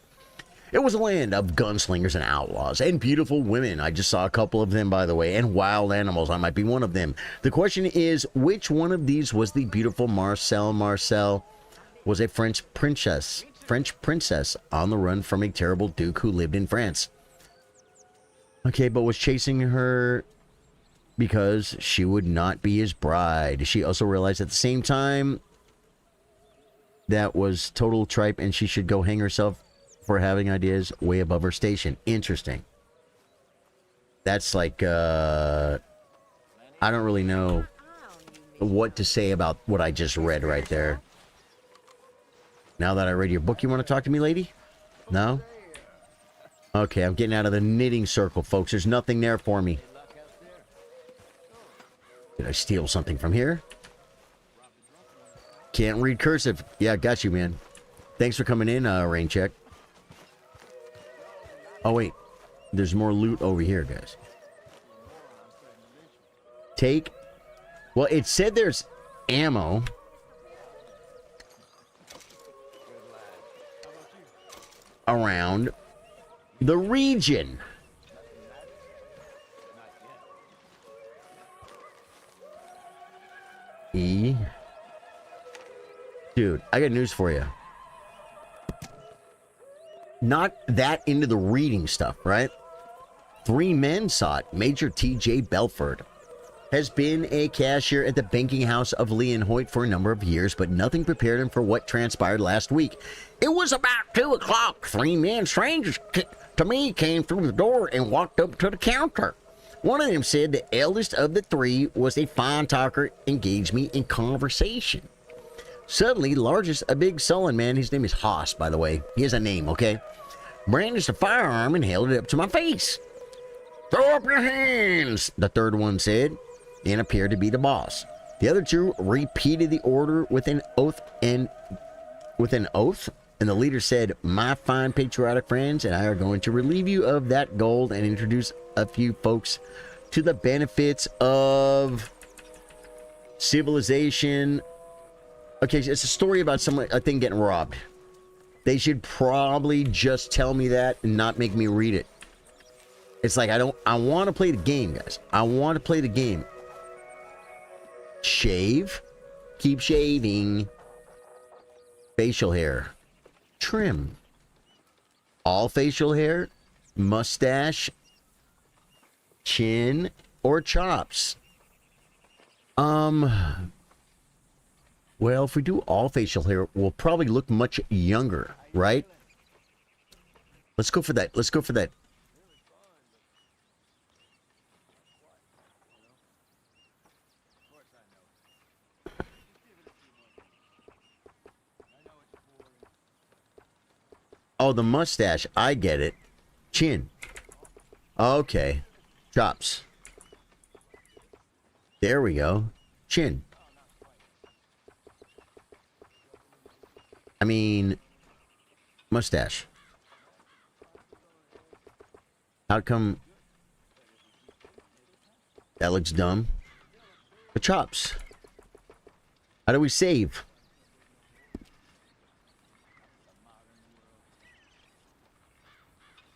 It was a land of gunslingers and outlaws and beautiful women. I just saw a couple of them, by the way, and wild animals. I might be one of them. The question is, which one of these was the beautiful Marcel? Marcel was a French princess on the run from a terrible duke who lived in France. Okay, but was chasing her because she would not be his bride. She also realized at the same time that was total tripe and she should go hang herself for having ideas way above her station. Interesting. That's like, I don't really know what to say about what I just read right there. Now that I read your book, you want to talk to me, lady? No? Okay, I'm getting out of the knitting circle, folks. There's nothing there for me. Did I steal something from here? Can't read cursive. Yeah, got you, man. Thanks for coming in, Rain Check. Oh, wait. There's more loot over here, guys. Take. Well, it said there's ammo. Around the region. Dude, I got news for you. Not that into the reading stuff, right? 3 men sought Major T.J. Belford. Has been a cashier at the banking house of Lee and Hoyt for a number of years, but nothing prepared him for what transpired last week. It was about 2 o'clock. 3 men, strangers to me, came through the door and walked up to the counter. One of them said the eldest of the 3 was a fine talker, engaged me in conversation. Suddenly, the largest, a big sullen man, his name is Haas, by the way. He has a name, okay? Brandished a firearm and held it up to my face. Throw up your hands, the third one said, and appeared to be the boss. The other 2 repeated the order with an oath, and the leader said, "My fine patriotic friends and I are going to relieve you of that gold and introduce a few folks to the benefits of civilization." Okay, it's a story about a thing getting robbed. They should probably just tell me that and not make me read it. It's like, I want to play the game, guys. I want to play the game. Shave. Keep shaving. Facial hair. Trim. All facial hair. Mustache. Chin. Or chops. Well, if we do all facial hair, we'll probably look much younger, right? Let's go for that. Let's go for that. Oh, the mustache. I get it. Chin. Okay. Chops. There we go. Chin. I mean, mustache. How come that looks dumb? The chops. How do we save?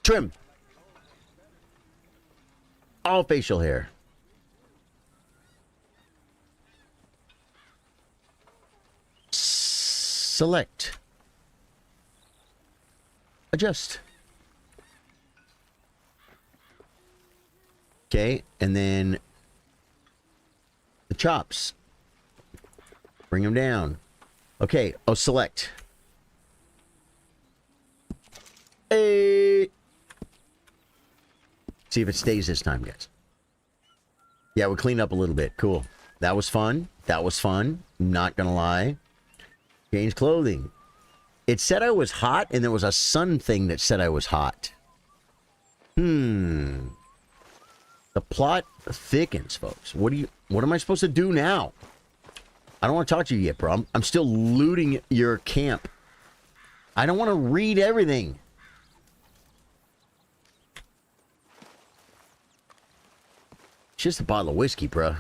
Trim. All facial hair. Select. Adjust. Okay, and then the chops. Bring them down. Okay, oh, select. Hey. See if it stays this time, guys. Yeah, we cleaned up a little bit. Cool. That was fun. That was fun. Not gonna lie. Change clothing. It said I was hot, and there was a sun thing that said I was hot. The plot thickens, folks. What am I supposed to do now? I don't want to talk to you yet, bro. I'm still looting your camp. I don't want to read everything. It's just a bottle of whiskey, bro.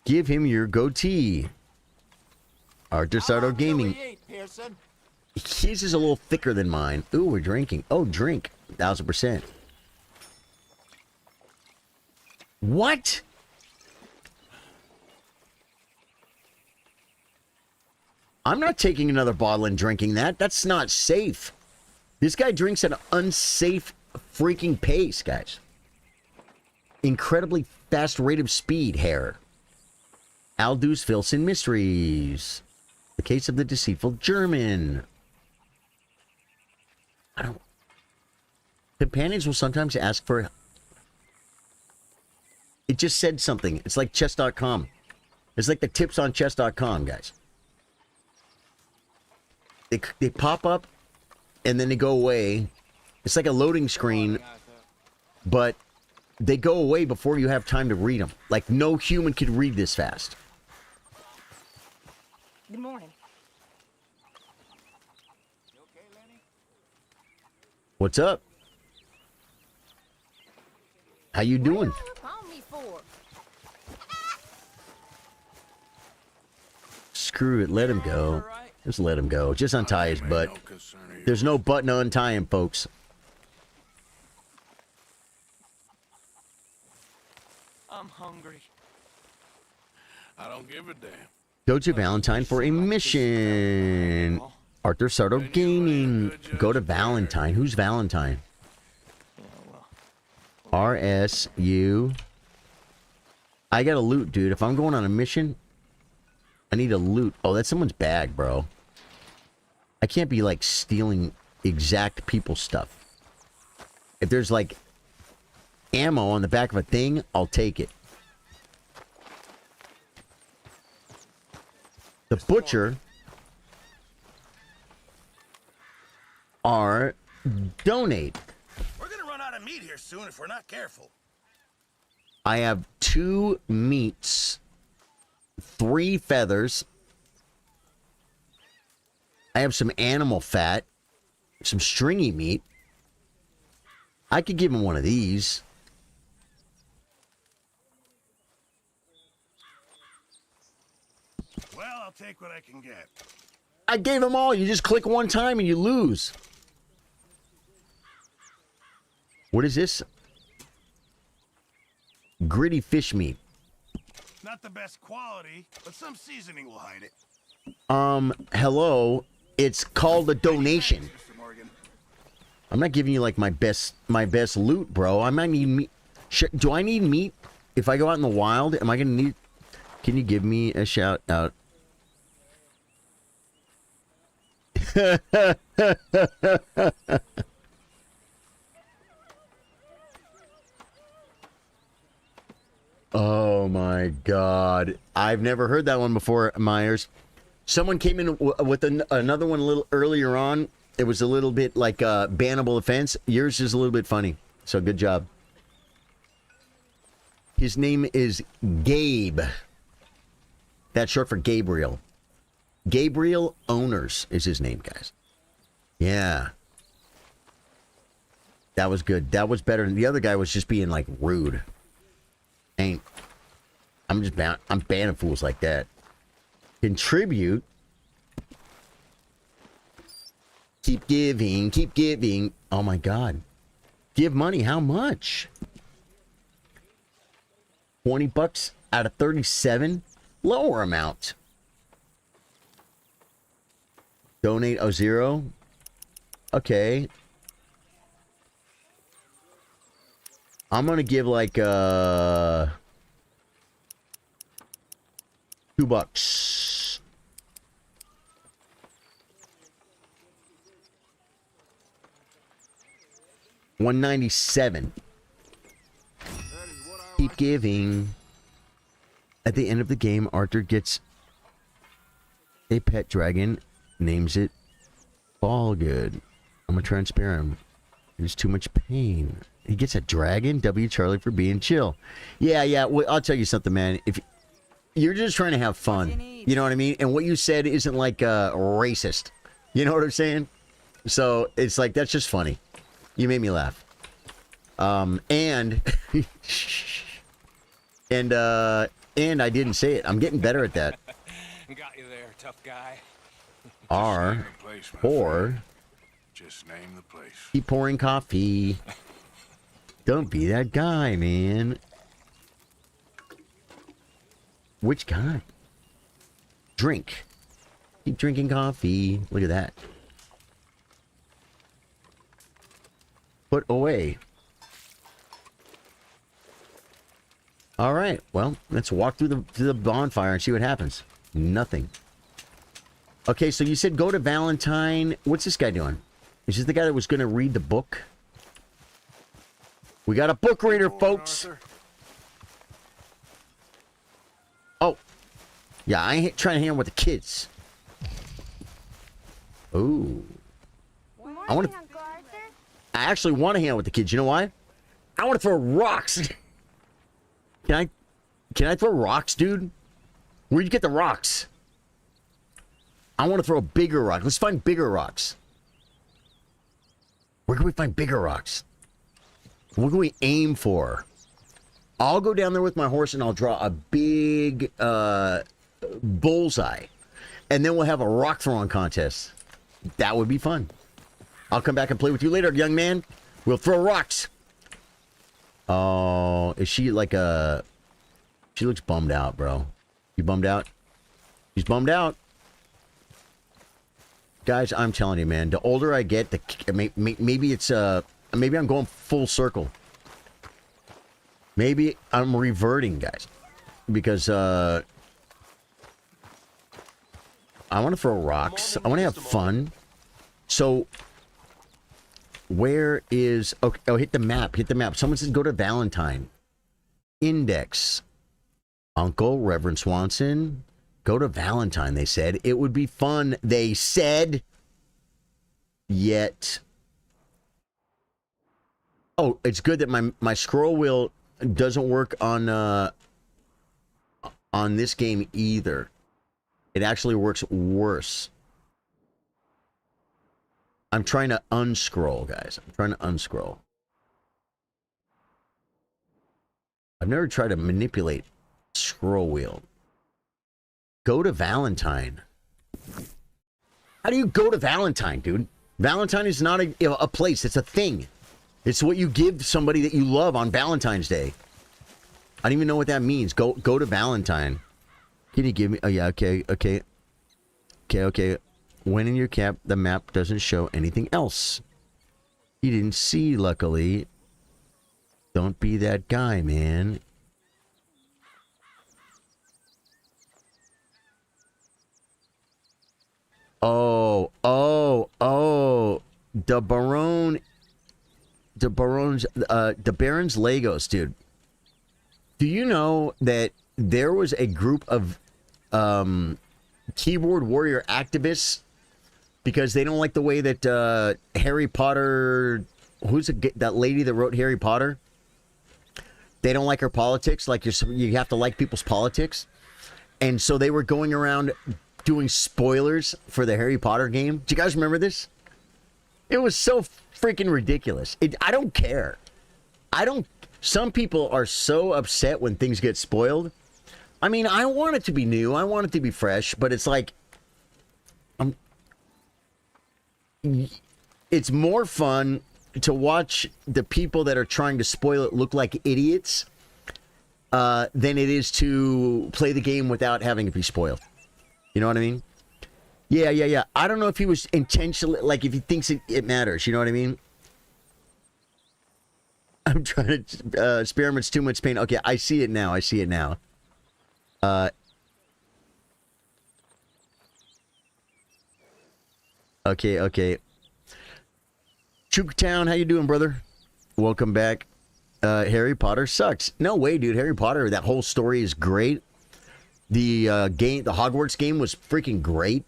Give him your goatee. Sardo Gaming. His is a little thicker than mine. Ooh, we're drinking. Oh, drink. 1000%. What? I'm not taking another bottle and drinking that. That's not safe. This guy drinks at an unsafe freaking pace, guys. Incredibly fast rate of speed, hair. Aldous Filson Mysteries. The Case of the Deceitful German. I don't. Companions will sometimes ask for. It just said something. It's like chess.com. It's like the tips on chess.com, guys. They pop up and then they go away. It's like a loading screen, but they go away before you have time to read them. Like no human could read this fast. Good morning. What's up? How you doing? Call me for. Screw it, let him go. Just let him go. Just untie his butt. There's no button to untie him, folks. I'm hungry. I don't give a damn. Go to Valentine for a mission. Arthur Sardo Gaming. Go to Valentine. Who's Valentine? RSU. I gotta loot, dude. If I'm going on a mission, I need to loot. Oh, that's someone's bag, bro. I can't be, like, stealing exact people stuff. If there's, like, ammo on the back of a thing, I'll take it. The butcher are donate. We're gonna run out of meat here soon if we're not careful. I have 2 meats, 3 feathers. I have some animal fat, some stringy meat. I could give him one of these. Well, I'll take what I can get. I gave him all. You just click one time and you lose. What is this? Gritty fish meat. Not the best quality, but some seasoning will hide it. Hello. It's called a donation. I'm not giving you like my best loot, bro. I might need meat. Do I need meat if I go out in the wild? Am I gonna need? Can you give me a shout out? Oh my God. I've never heard that one before, Myers. Someone came in with another one a little earlier on. It was a little bit like a bannable offense. Yours is a little bit funny. So good job. His name is Gabe. That's short for Gabriel. Gabriel Owners is his name, guys. Yeah. That was good. That was better. The other guy was just being like rude. I'm banning fools like that. Contribute. Keep giving. Keep giving. Oh my God. Give money. How much? 20 bucks out of 37. Lower amount. Donate 0. Okay. I'm gonna give like $2. $197. Keep giving. At the end of the game, Arthur gets a pet dragon, names it Ball Good. I'm gonna try and spare him. There's too much pain. He gets a dragon. W Charlie for being chill. Yeah. Well, I'll tell you something, man. If you're just trying to have fun, you know what I mean. And what you said isn't like racist. You know what I'm saying? So it's like that's just funny. You made me laugh. And and I didn't say it. I'm getting better at that. Got you there, tough guy. Pour. Just name the place. Keep pouring coffee. Don't be that guy, man. Which guy? Drink. Keep drinking coffee. Look at that. Put away. All right. Well, let's walk through the bonfire and see what happens. Nothing. Okay, so you said go to Valentine. What's this guy doing? Is this the guy that was going to read the book? We got a book reader, folks. Oh. Yeah, I ain't trying to hang out with the kids. Ooh. I want to... I actually want to hang out with the kids. You know why? I want to throw rocks. Can I throw rocks, dude? Where'd you get the rocks? I want to throw a bigger rock. Let's find bigger rocks. Where can we find bigger rocks? What can we aim for? I'll go down there with my horse and I'll draw a big bullseye. And then we'll have a rock throwing contest. That would be fun. I'll come back and play with you later, young man. We'll throw rocks. Oh, is she like a... She looks bummed out, bro. You bummed out? She's bummed out. Guys, I'm telling you, man. The older I get, maybe it's... Maybe I'm going full circle. Maybe I'm reverting, guys. Because, I want to throw rocks. I want to have fun. So, where is... Okay, oh, hit the map. Hit the map. Someone says go to Valentine. Index. Uncle, Reverend Swanson. Go to Valentine, they said. It would be fun, they said. Yet... Oh, it's good that my scroll wheel doesn't work on this game either. It actually works worse. I'm trying to unscroll, guys. I'm trying to unscroll. I've never tried to manipulate scroll wheel. Go to Valentine. How do you go to Valentine, dude? Valentine is not a place. It's a thing. It's what you give somebody that you love on Valentine's Day. I don't even know what that means. Go to Valentine. Can you give me... Oh, yeah, okay. When in your cap, the map doesn't show anything else. You didn't see, luckily. Don't be that guy, man. Oh. The Baron's Legos, dude. Do you know that there was a group of keyboard warrior activists because they don't like the way that Harry Potter... that lady that wrote Harry Potter? They don't like her politics. Like, you have to like people's politics. And so they were going around doing spoilers for the Harry Potter game. Do you guys remember this? It was so freaking ridiculous. I don't care. Some people are so upset when things get spoiled. I mean, I want it to be new. I want it to be fresh. But it's like... it's more fun to watch the people that are trying to spoil it look like idiots than it is to play the game without having it be spoiled. You know what I mean? Yeah. I don't know if he was intentionally... Like, if he thinks it matters. You know what I mean? I'm trying to... Experiment's too much pain. Okay, I see it now. Okay. Chuktown, how you doing, brother? Welcome back. Harry Potter sucks. No way, dude. Harry Potter, that whole story is great. The Hogwarts game was freaking great.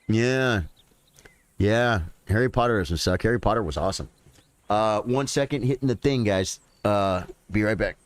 Yeah. Harry Potter doesn't suck. Harry Potter was awesome. 1 second, hitting the thing, guys. Be right back.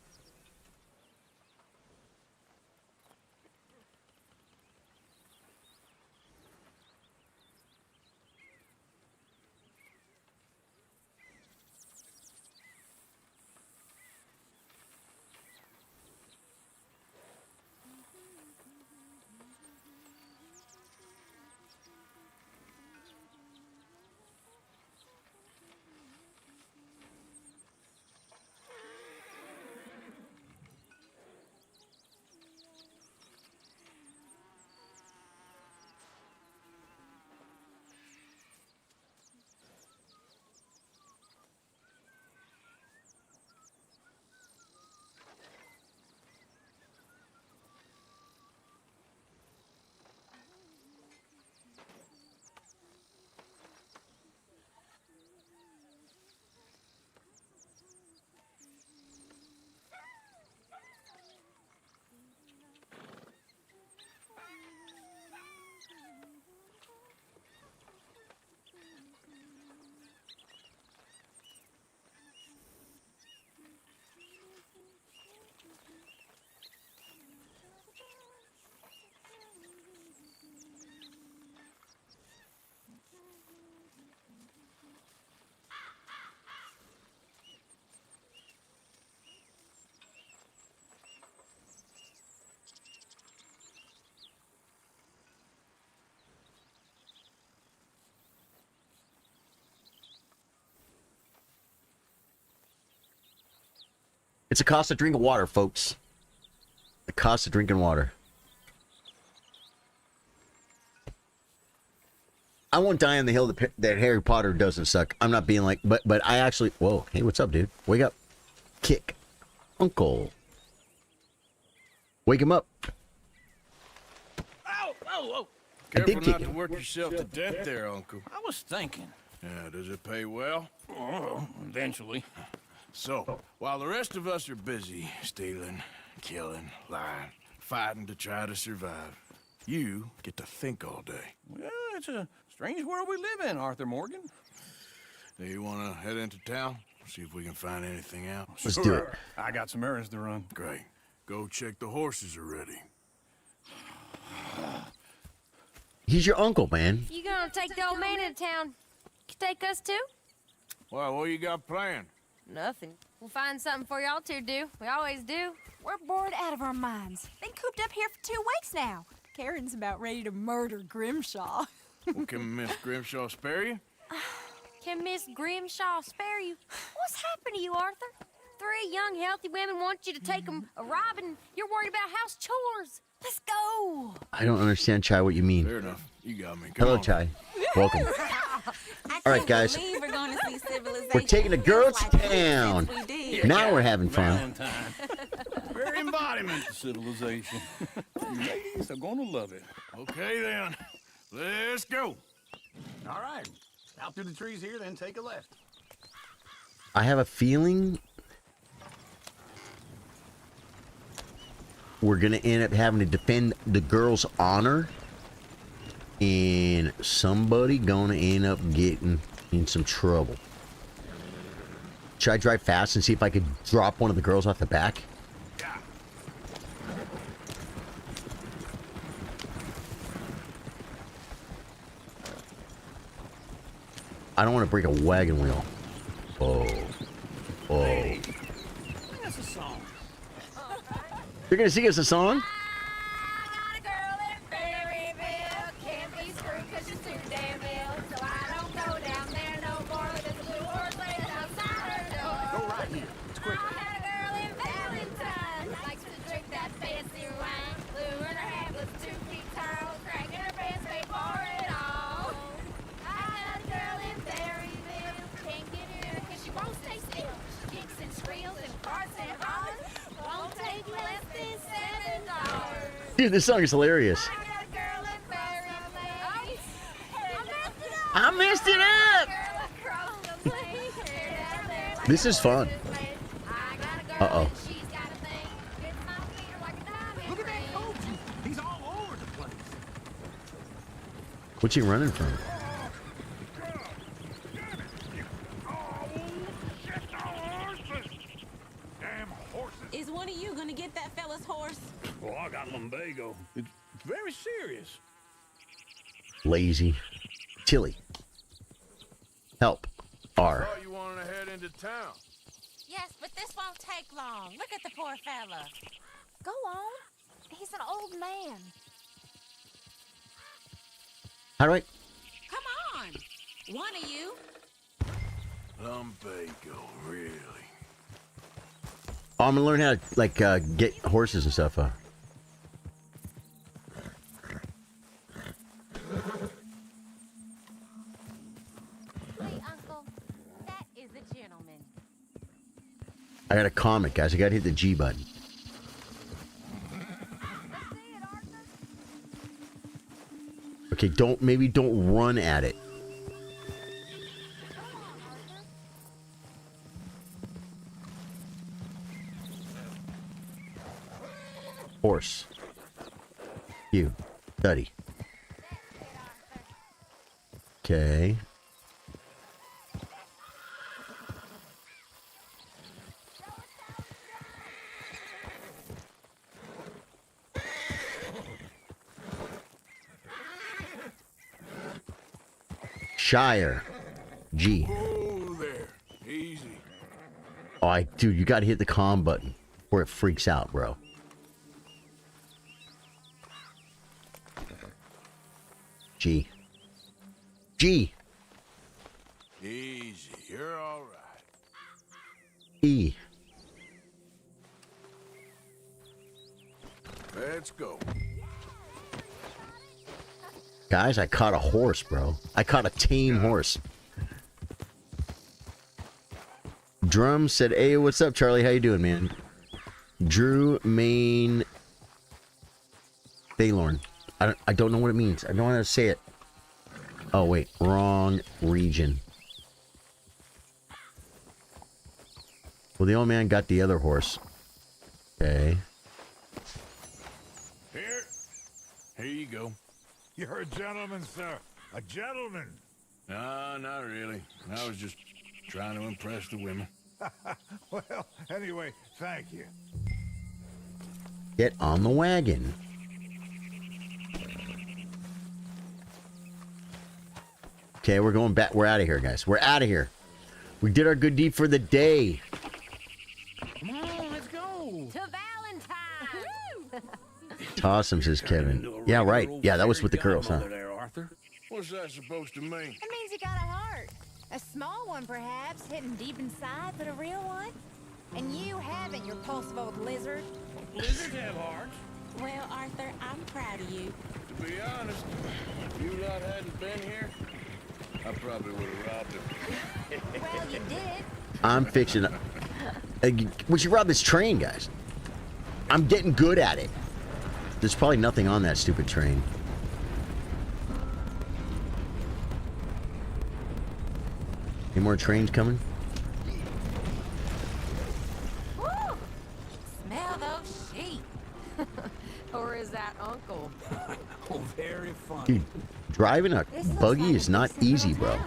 It's a cost of drinking water, folks. The cost of drinking water. I won't die on the hill that Harry Potter doesn't suck. I'm not being like, but I actually. Whoa, hey, what's up, dude? Wake up, kick, Uncle. Wake him up. Ow! Oh, oh! Careful not to work yourself to death there, Uncle. I was thinking. Yeah, does it pay well? Oh, eventually. So, while the rest of us are busy stealing, killing, lying, fighting to try to survive, you get to think all day. Well, it's a strange world we live in, Arthur Morgan. Do you want to head into town? See if we can find anything out? Let's do it. I got some errands to run. Great. Go check the horses are ready. He's your uncle, man. You gonna take the old man into town? You take us too? Well, what you got planned? Nothing. We'll find something for y'all to do. We always do. We're bored out of our minds. Been cooped up here for 2 weeks now. Karen's about ready to murder Grimshaw. Well, can Miss Grimshaw spare you? Can Miss Grimshaw spare you? What's happened to you, Arthur? 3 young, healthy women want you to take them a robbing. You're worried about house chores. Let's go. I don't understand, Chai, what you mean. Fair enough. You got me. Come Hello, on. Chai. Welcome. All right, guys. We're going to see civilization. We're taking a girl to town. Now we're having fun. Valentine. Very embodiment of civilization. Ladies are gonna love it. Okay, then. Let's go. All right. Out through the trees here, then take a left. I have a feeling we're gonna end up having to defend the girl's honor, and somebody gonna end up getting in some trouble. Should I drive fast and see if I could drop one of the girls off the back? I don't want to break a wagon wheel. Oh. Oh. Sing us a song. You're gonna sing us a song? I got a girl in Berryville. Can't be screwed 'cause she's too damn ill. So I don't go down there no more. There's a blue horse laying outside her door. Go right here. It's quick. I had a girl in Valentine. Likes to drink that fancy wine. Blue in her hair was 2 feet tall. Cracking her pants, paid for it all. I had a girl in Berryville. Can't get her 'cause she won't stay still. She kicks and squeals and farts and hollers. Won't take less than $7. Dude, this song is hilarious. I got a girl in Berryville. I messed it up! Girl across the plain. Down there like This is fun. I got a girl Uh-oh. and she's got a thing. It's my feet like a diamond Look at that ring. coach. He's all over the place. What's he running from? Damn horses. Is one of you gonna get that fella's horse? Well, I got lumbago. It's very serious. Lazy. Tilly. Help. R. Thought you wanted to head into town. Yes, but this won't take long. Look at the poor fella. Go on. He's an old man. How do I... Come on. One of you. Lumbago, really? Oh, I'm gonna learn how to, like, get horses and stuff. Hey, Uncle. That is a gentleman. I got a comic, guys. I gotta hit the G button. Let's see it, Arthur. Okay, maybe don't run at it. Horse. You. Study. Okay. Shire. G. Oh, there. Easy. Oh, dude, you gotta hit the comm button before it freaks out, bro. G. G. Easy. You're all right. E. Let's go. Guys, I caught a horse, bro. I caught a tame horse. Drum said, hey, what's up, Charlie? How you doing, man? Drew Main Thaylorn. I don't know what it means. I don't know how to say it. Oh, wait. Wrong region. Well, the old man got the other horse. Okay. Here you go. You're a gentleman, sir. A gentleman. No, not really. I was just trying to impress the women. Well, anyway, thank you. Get on the wagon. Okay, we're going back. We're out of here, guys. We're out of here. We did our good deed for the day. Come on, let's go. To Valentine. Awesome, says Kevin. Yeah, right. Yeah, that was with the girls, huh? There, Arthur. What's that supposed to mean? It means you got a heart. A small one, perhaps, hidden deep inside, but a real one. And you haven't, you repulsive old lizard. Lizards have hearts. Well, Arthur, I'm proud of you. To be honest, if you lot hadn't been here, I probably would have robbed him. Well, you did. I'm fixing it. We should rob this train, guys. I'm getting good at it. There's probably nothing on that stupid train. Any more trains coming? Woo! Smell those sheep. Or is that Uncle? Oh, very funny. Dude, driving a buggy is not easy, bro.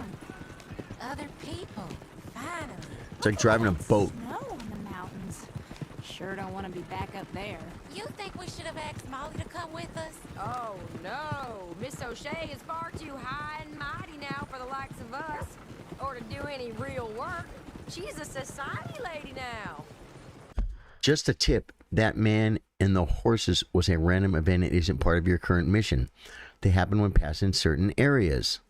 Other people, finally. It's like driving a boat. Snow in the mountains. Sure don't want to be back up there. You think we should have asked Molly to come with us? Oh, no. Miss O'Shea is far too high and mighty now for the likes of us. Or to do any real work. She's a society lady now. Just a tip. That man and the horses was a random event. It isn't part of your current mission. They happen when passing certain areas.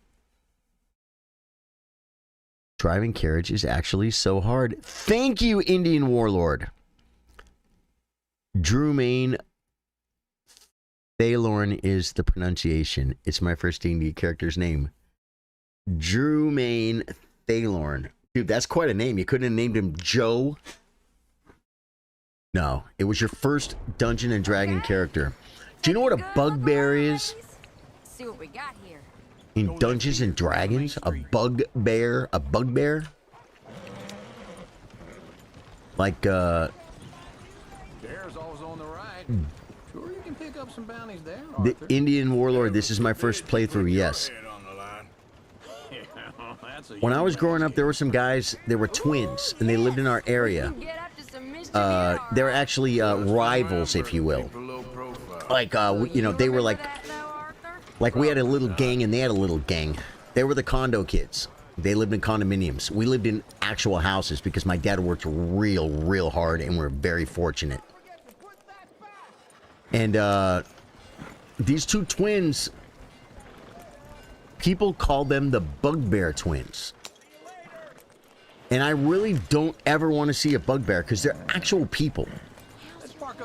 Driving carriage is actually so hard. Thank you, Indian Warlord. Drew Main Thaylorn is the pronunciation. It's my first D&D character's name. Drew Main Thaylorn. Dude, that's quite a name. You couldn't have named him Joe. No, it was your first Dungeon and Dragon character. Do you know what a bugbear is? See what we got here. In Dungeons and Dragons? A bugbear? A bugbear? Like, Bear's always on the right. Sure you can pick up some bounties there, the Arthur. Indian Warlord. This is my first playthrough, yes. When I was growing up, there were some guys, they were twins, and they lived in our area. They were actually rivals, if you will. Like, you know, they were like we had a little gang and they had a little gang. They were the condo kids. They lived in condominiums. We lived in actual houses because my dad worked real hard and we're very fortunate. And these two twins, people call them the Bugbear Twins. And I really don't ever want to see a bugbear because they're actual people.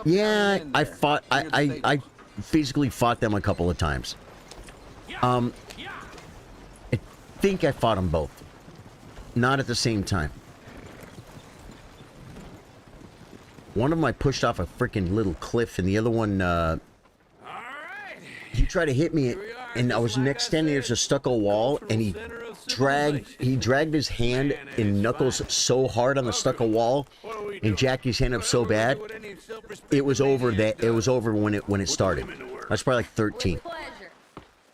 Yeah, I physically fought them a couple of times. I think I fought them both. Not at the same time. One of them I pushed off a freaking little cliff and the other one, he tried to hit me and I was next standing there's a stucco wall and he dragged his hand and knuckles so hard on the stucco wall and jacked his hand up so bad it was over when it started. I was probably like 13. Pleasure.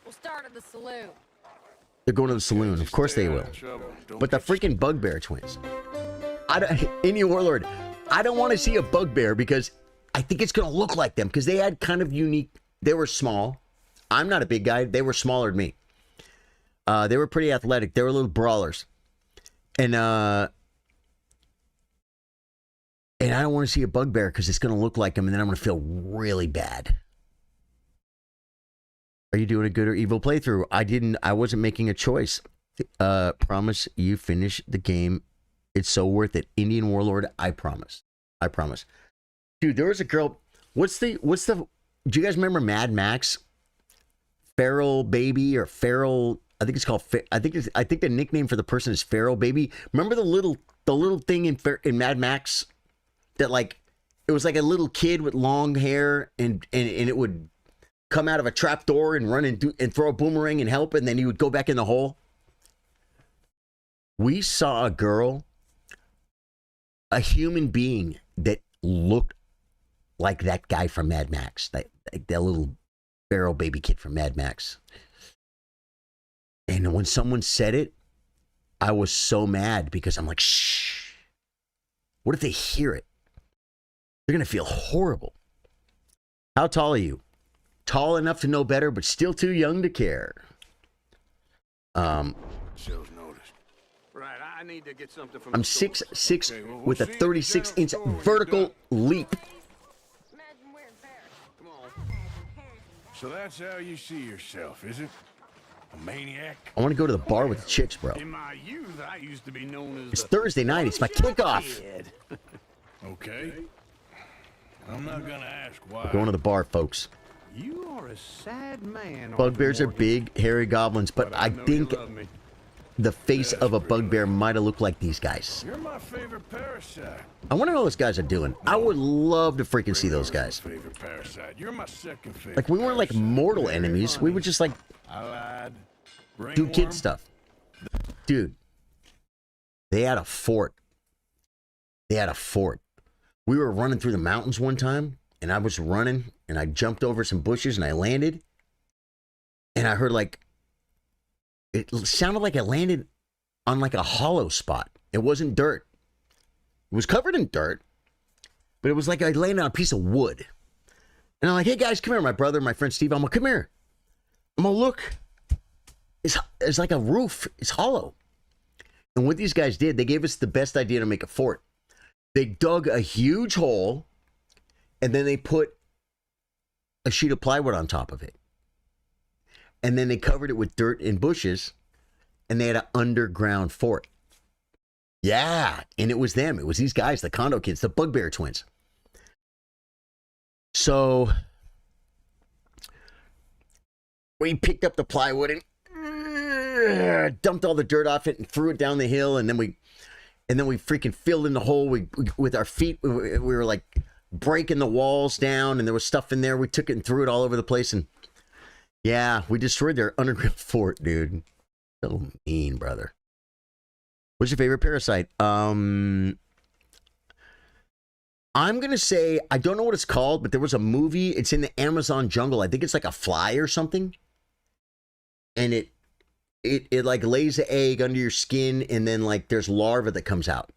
We'll start at the saloon. They're going to the saloon, of course they will. But the freaking Bugbear Twins, Indian Warlord, I don't want to see a bugbear because I think it's gonna look like them because they had kind of unique. They were small. I'm not a big guy. They were smaller than me. They were pretty athletic. They were little brawlers. And I don't want to see a bugbear because it's going to look like them and then I'm going to feel really bad. Are you doing a good or evil playthrough? I wasn't making a choice. Promise you finish the game. It's so worth it. Indian Warlord, I promise. I promise. Dude, there was a girl. What's the do you guys remember Mad Max? Feral Baby or Feral, I think it's called, I think the nickname for the person is Feral Baby. Remember the little thing in Mad Max that like, it was like a little kid with long hair and it would come out of a trap door and run and throw a boomerang and help, and then he would go back in the hole. We saw a girl, a human being that looked like that guy from Mad Max, that little Feral Baby kid from Mad Max. And when someone said it, I was so mad because I'm like, shh. What if they hear it? They're going to feel horrible. How tall are you? Tall enough to know better, but still too young to care. Shows noticed. Right, I need to get something from I'm the store. 6'6" Okay, well, we'll with a see you in the 36-inch general store when vertical you're done. leap. Imagine wearing Paris. Come on. So that's how you see yourself, is it? A maniac? I want to go to the bar with the chicks, bro. In my youth, I used to be known as It's the Thursday night. It's my kickoff. Kid. Okay. I'm not gonna ask why. We're going to the bar, folks. You are a sad man. Bugbears are Morgan. big, hairy goblins, but I know think you love me. the face of a bugbear might have looked like these guys. You're my favorite parasite. I wonder how those guys are doing. I would love to freaking see those guys. Favorite parasite. You're my second favorite. Like, we weren't like parasite. mortal enemies. We would just like I lied. do Ringworm? kid stuff. Dude, they had a fort. They had a fort. We were running through the mountains one time, and I was running, and I jumped over some bushes, and I landed, and I heard like, it sounded like I landed on like a hollow spot. It wasn't dirt. It was covered in dirt, but it was like I landed on a piece of wood. And I'm like, hey guys, come here. My brother, my friend Steve, I'm like, come here. I'm gonna look. It's like a roof. It's hollow. And what these guys did, they gave us the best idea to make a fort. They dug a huge hole, and then they put a sheet of plywood on top of it. And then they covered it with dirt and bushes, and they had an underground fort. Yeah, and it was them. It was these guys, the condo kids, the Bugbear twins. So we picked up the plywood and dumped all the dirt off it and threw it down the hill, and then we freaking filled in the hole. We with our feet. We were like breaking the walls down, and there was stuff in there. We took it and threw it all over the place, and yeah, we destroyed their underground fort, dude. So mean, brother. What's your favorite parasite? I'm gonna say I don't know what it's called, but there was a movie. It's in the Amazon jungle. I think it's like a fly or something, and it like lays an egg under your skin, and then like there's larva that comes out.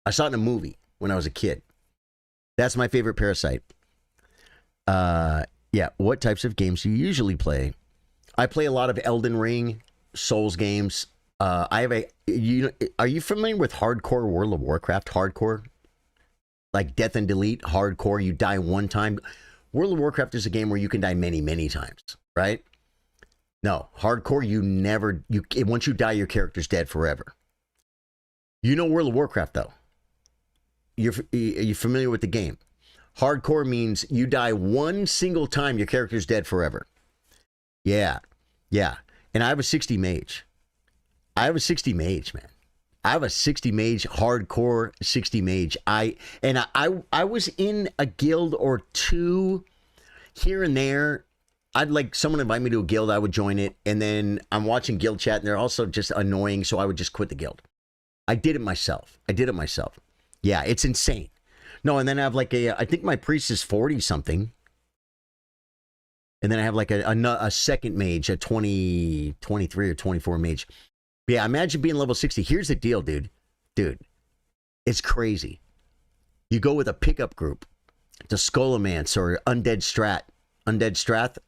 I saw it in a movie when I was a kid. That's my favorite parasite. Yeah. What types of games do you usually play? I play a lot of Elden Ring, Souls games. I have are you familiar with hardcore World of Warcraft? Hardcore? Like Death and Delete, hardcore, you die one time. World of Warcraft is a game where you can die many, many times, right? No, hardcore, once you die, your character's dead forever. You know World of Warcraft, though. Are you familiar with the game? Hardcore means you die one single time, your character's dead forever. Yeah. And I have a 60 mage. man. I have a 60 mage, hardcore 60 mage. I was in a guild or two here and there. I'd like someone invite me to a guild, I would join it, and then I'm watching guild chat, and they're also just annoying, so I would just quit the guild. I did it myself. Yeah, it's insane. No, and then I have like I think my priest is 40 something, and then I have like a second mage, a 23 or 24 mage. But yeah, imagine being level 60. Here's the deal, dude. It's crazy. You go with a pickup group, the Skolomance or Undead Strath,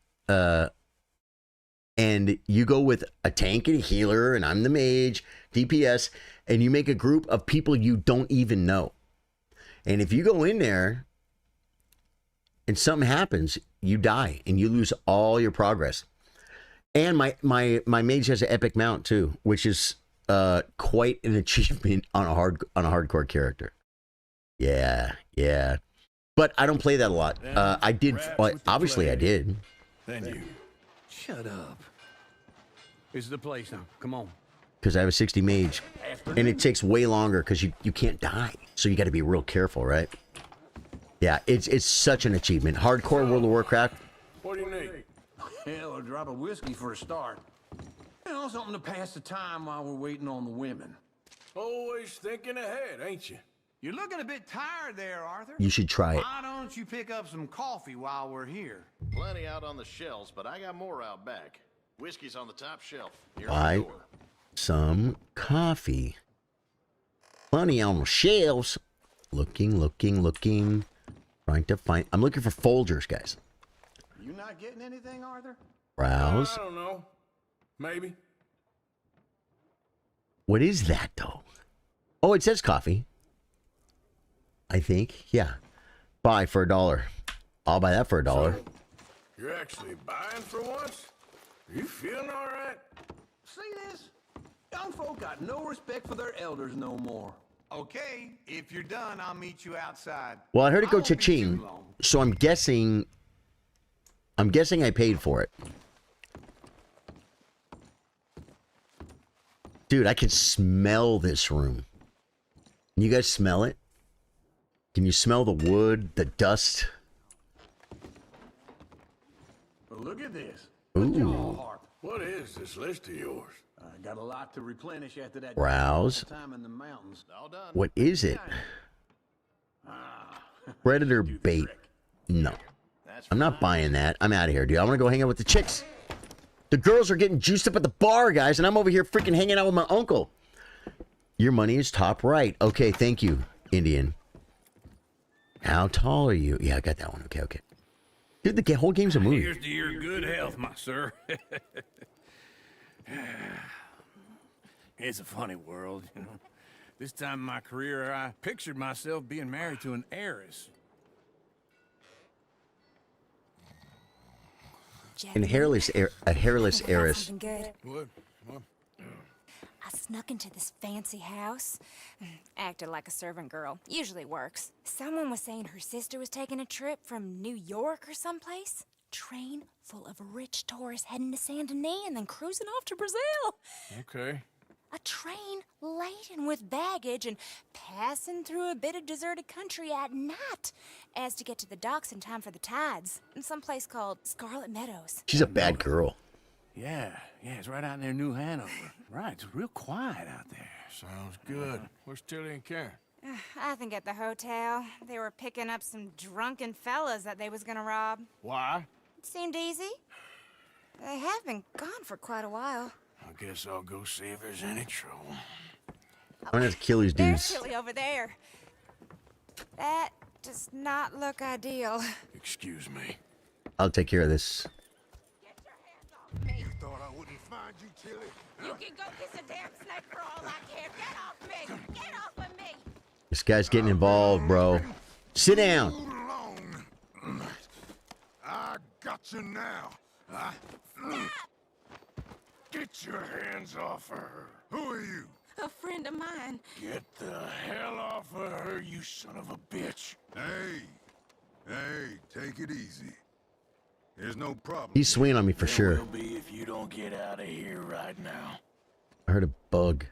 and you go with a tank and a healer, and I'm the mage, DPS, and you make a group of people you don't even know. And if you go in there and something happens, you die and you lose all your progress. And my mage has an epic mount too, which is quite an achievement on a hardcore character. Yeah. But I don't play that a lot. I did. Well, obviously, I did. Then you. Shut up. This is the place now. Come on. Because I have a 60 mage. And it takes way longer because you can't die. So you got to be real careful, right? Yeah, it's such an achievement. Hardcore World of Warcraft. What do you need? Hell, a drop of whiskey for a start. You know, something to pass the time while we're waiting on the women. Always thinking ahead, ain't you? You're looking a bit tired there, Arthur. You should try it. Why don't you pick up some coffee while we're here? Plenty out on the shelves, but I got more out back. Whiskey's on the top shelf. Near the Buy door. some coffee. Plenty on the shelves. Looking. Trying to find. I'm looking for Folgers, guys. You not getting anything, Arthur? Browse. I don't know. Maybe. What is that, though? Oh, it says coffee. I think. Yeah. Buy for $1. I'll buy that for $1. So, you're actually buying for once? Are you feeling all right? See this? Young folk got no respect for their elders no more. Okay, if you're done, I'll meet you outside. Well, I heard it go won't be cha-ching, too long. so I'm guessing I paid for it. Dude, I can smell this room. Can you guys smell it? Can you smell the wood, the dust? But look at this. Ooh. What is this list of yours? I got a lot to replenish after that Browse. time in the mountains. All done. What is it? Predator bait. No. I'm not buying that. I'm out of here, dude. I want to go hang out with the chicks. The girls are getting juiced up at the bar, guys, and I'm over here freaking hanging out with my uncle. Your money is top right. Okay, thank you, Indian. How tall are you? Yeah, I got that one. Okay. Dude, the whole game's a movie. Here's to your good health, my sir. It's a funny world, you know. This time in my career, I pictured myself being married to an heiress. A hairless heiress. What? I snuck into this fancy house. Acted like a servant girl. Usually works. Someone was saying her sister was taking a trip from New York or someplace. Train full of rich tourists heading to Saint Denis and then cruising off to Brazil. Okay. A train laden with baggage and passing through a bit of deserted country at night as to get to the docks in time for the tides in some place called Scarlet Meadows. She's a bad girl. Yeah, it's right out near New Hanover. Right, it's real quiet out there. Sounds good. Where's Tilly and Karen? I think at the hotel. They were picking up some drunken fellas that they was gonna rob. Why? It seemed easy. They have been gone for quite a while. I guess I'll go see if there's any trouble. I'm gonna have to kill these There's dudes. Tilly over there. That does not look ideal. Excuse me. I'll take care of this. Get your hands off me. Thought I wouldn't find you, Tilly. You can go kiss a damn snake for all I care. Get off me! Get off of me! This guy's getting involved, bro. Sit down. Too long. I got you now. Get your hands off of her. Who are you? A friend of mine. Get the hell off of her, you son of a bitch. Hey, take it easy. There's no problem. He's swinging on me for sure. Will be if you don't get out of here right now. I heard a bug.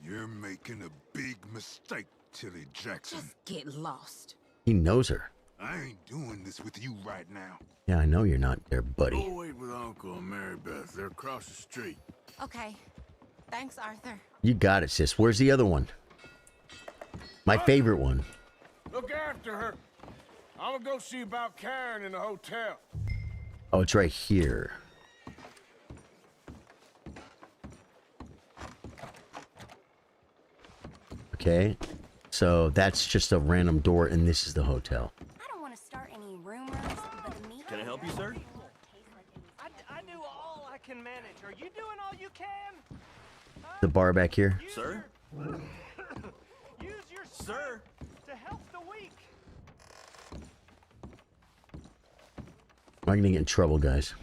You're making a big mistake, Tilly Jackson. Just get lost. He knows her. I ain't doing this with you right now. Yeah, I know you're not there, buddy. Go wait with Uncle and Mary Beth. They're across the street. Okay. Thanks, Arthur. You got it, sis. Where's the other one? My favorite one. Look after her. I'm gonna go see about Karen in the hotel. Oh, it's right here. Okay. So that's just a random door, and this is the hotel. I don't want to start any rumors, but the meat. Can I help you, sir? I do all I can manage. Are you doing all you can? The bar back here. Sir? Use your Sir? to help the weak. I'm gonna get in trouble, guys.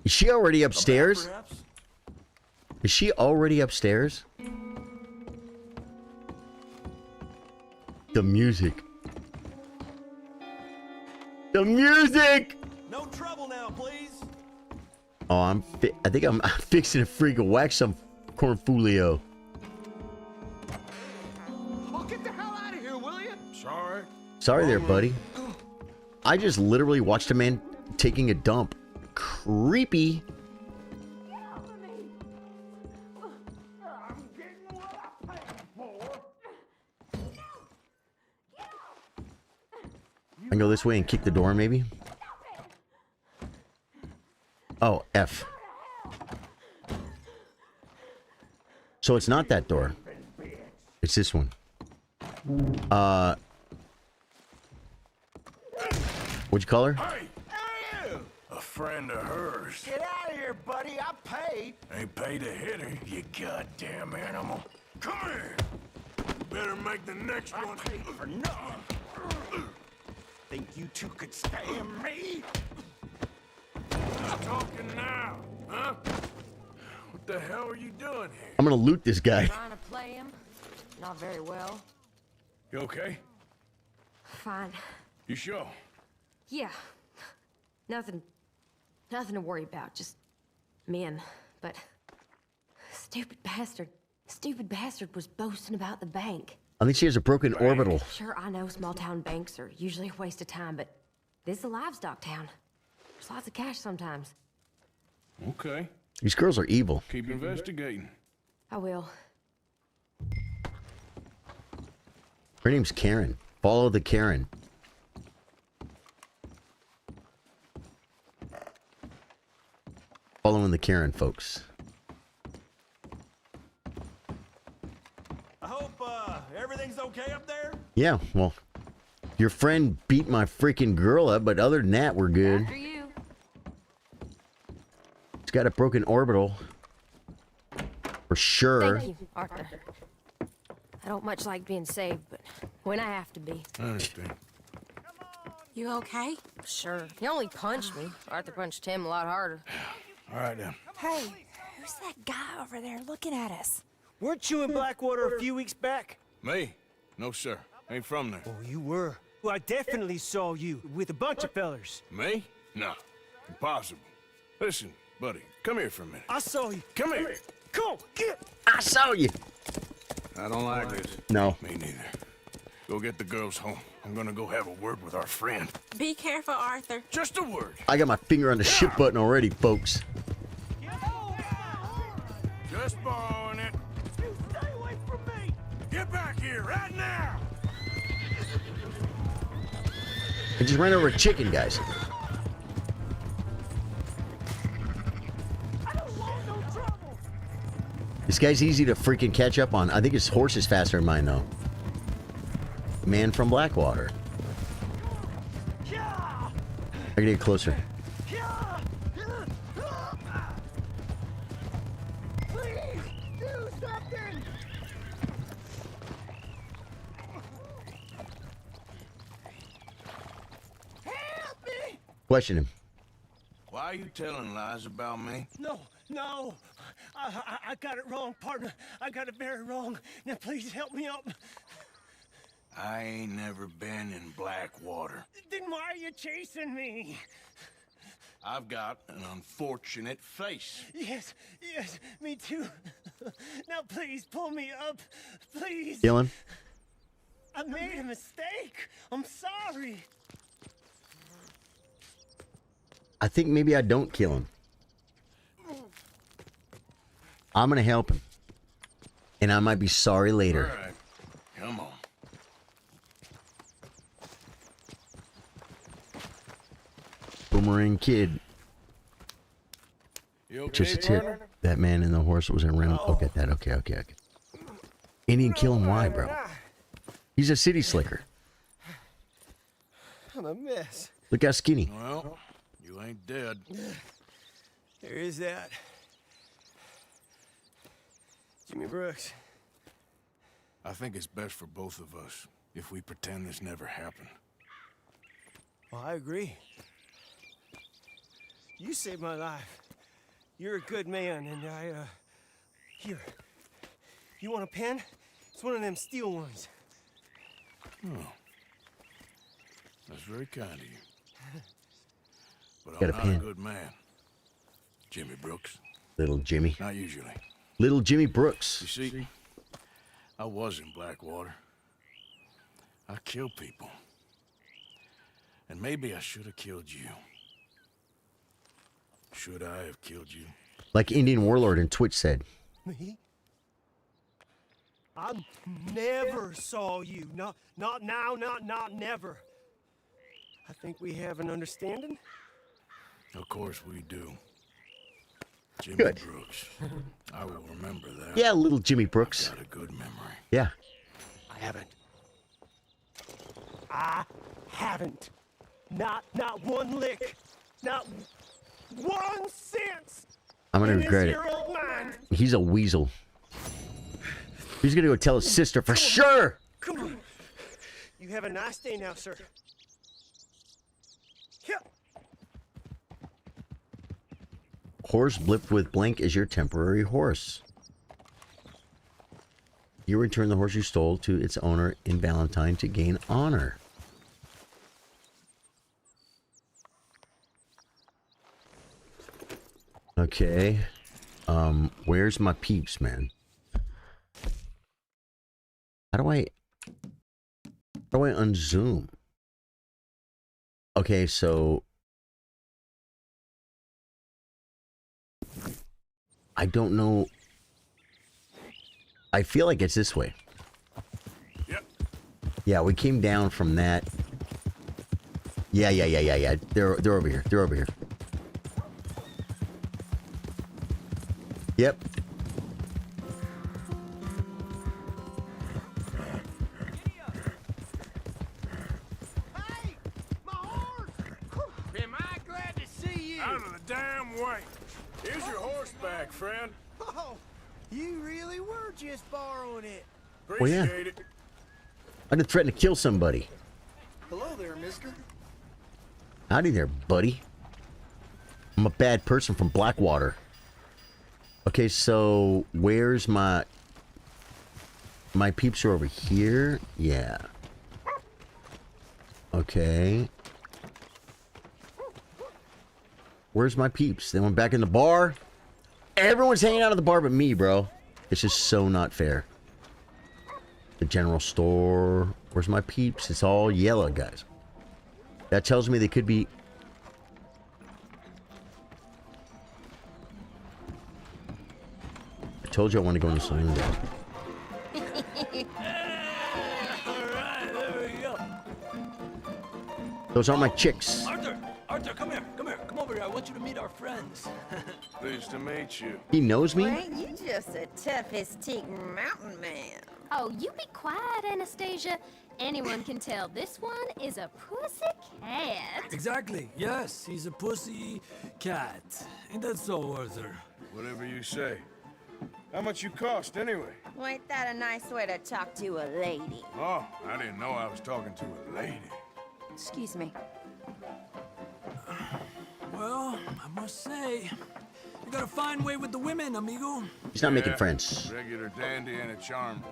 Is she already upstairs? Perhaps? Is she already upstairs? The music. The music! No trouble now, please. Oh, I think I'm fixing to freaking whack some cornfolio. Oh, get the hell out of here, will you? Sorry. Sorry there, buddy. I just literally watched a man taking a dump. Creepy. I can go this way and kick the door, maybe? Oh, F. So it's not that door. It's this one. What'd you call her? Hey! A friend of hers. Get out of here, buddy. I paid. Ain't paid to hit her, you goddamn animal. Come here. Better make the next one. Paid for nothing. Think you two could stand me? I'm talking now, huh? What the hell are you doing here? I'm gonna loot this guy. Trying to play him? Not very well. You okay? Fine. You sure? Yeah. Nothing to worry about. Just men. But stupid bastard was boasting about the bank. I think she has a broken orbital. Sure, I know small town banks are usually a waste of time, but this is a livestock town. There's lots of cash sometimes. Okay. These girls are evil. Keep investigating. I will. Her name's Karen. Follow the Karen. Following the Karen, folks. I hope everything's okay up there. Yeah, well, your friend beat my freaking girl up, but other than that, we're good. After you. It's got a broken orbital. For sure. Thank you, Arthur. I don't much like being saved, but when I have to be. I understand. You okay? Sure. He only punched me. Arthur punched him a lot harder. All right, then. Hey, who's that guy over there looking at us? Weren't you in Blackwater a few weeks back? Me? No, sir. Ain't from there. Oh, you were. Well, I definitely saw you with a bunch of fellers. Me? No. Impossible. Listen, buddy, come here for a minute. I saw you. Come here. Come on, get. I saw you. I don't like this. No. Me neither. Go get the girls home. I'm gonna go have a word with our friend. Be careful, Arthur. Just a word. I got my finger on the ship button already, folks. Just borrowing it. You stay away from me. Get back here right now. I just ran over a chicken, guys. I don't want no trouble. This guy's easy to freaking catch up on. I think his horse is faster than mine, though. Man from Blackwater. I gotta get closer. Please do something. Help me. Question him. Why are you telling lies about me? No. I got it wrong, partner. I got it very wrong. Now please help me up. I ain't never been in Blackwater. Then why are you chasing me? I've got an unfortunate face. Yes, me too. Now please pull me up, please. Dylan? I made a mistake. I'm sorry. I think maybe I don't kill him. I'm gonna help him. And I might be sorry later. All right, come on. Boomerang kid. You okay, Just a tip. partner? That man and the horse was in rental. Oh, get that. Okay. Indian kill him. Why, bro? He's a city slicker. I'm a mess. Look how skinny. Well, you ain't dead. There is that. Jimmy Brooks. I think it's best for both of us if we pretend this never happened. Well, I agree. You saved my life. You're a good man, and Here. You want a pen? It's one of them steel ones. Oh. That's very kind of you. But Got I'm a not pen. a good man. Jimmy Brooks. Little Jimmy. Not usually. Little Jimmy Brooks. You see, I was in Blackwater. I killed people. And maybe I should have killed you. Should I have killed you? Like Indian Warlord in Twitch said. Me? I never saw you. Not now, not never. I think we have an understanding. Of course we do. Jimmy Good. Brooks. I will remember that. Yeah, little Jimmy Brooks. Got a good memory. Yeah. I haven't. Not one lick. Not 1 cent. I'm gonna regret it. He's a weasel. He's gonna go tell his sister for sure. Come on. You have a nice day now, sir. Here. Horse blipped with blank is your temporary horse. You return the horse you stole to its owner in Valentine to gain honor. Okay. Where's my peeps, man? How do I unzoom? Okay, so I don't know. I feel like it's this way. Yep. Yeah, we came down from that. Yeah. They're over here. They're over here. Yep. Hey, my horse! Am I glad to see you? Out of the damn way. Here's your horse back, friend. Oh, you really were just borrowing it. Well, yeah. Appreciate it. I didn't threaten to kill somebody. Hello there, mister. Howdy there, buddy. I'm a bad person from Blackwater. Okay, so where's my peeps are over here? Yeah. Okay. Where's my peeps? They went back in the bar? Everyone's hanging out at the bar but me, bro. It's just so not fair. The general store. Where's my peeps? It's all yellow, guys. That tells me they could be... I told you I want to go in the saloon, guys. Alright, there we go. Those aren't my chicks. Arthur, come here. Come over here. I want you to meet our friends. Pleased to meet you. He knows me? Well, ain't you just a toughest-teak mountain man? Oh, you be quiet, Anastasia. Anyone can tell this one is a pussy cat. Exactly. Yes, he's a pussy cat. Ain't that so, Arthur? Whatever you say. How much you cost, anyway? Well, ain't that a nice way to talk to a lady? Oh, I didn't know I was talking to a lady. Excuse me. Well, I must say, you got a fine way with the women, amigo. He's not making friends. Regular dandy and a charm.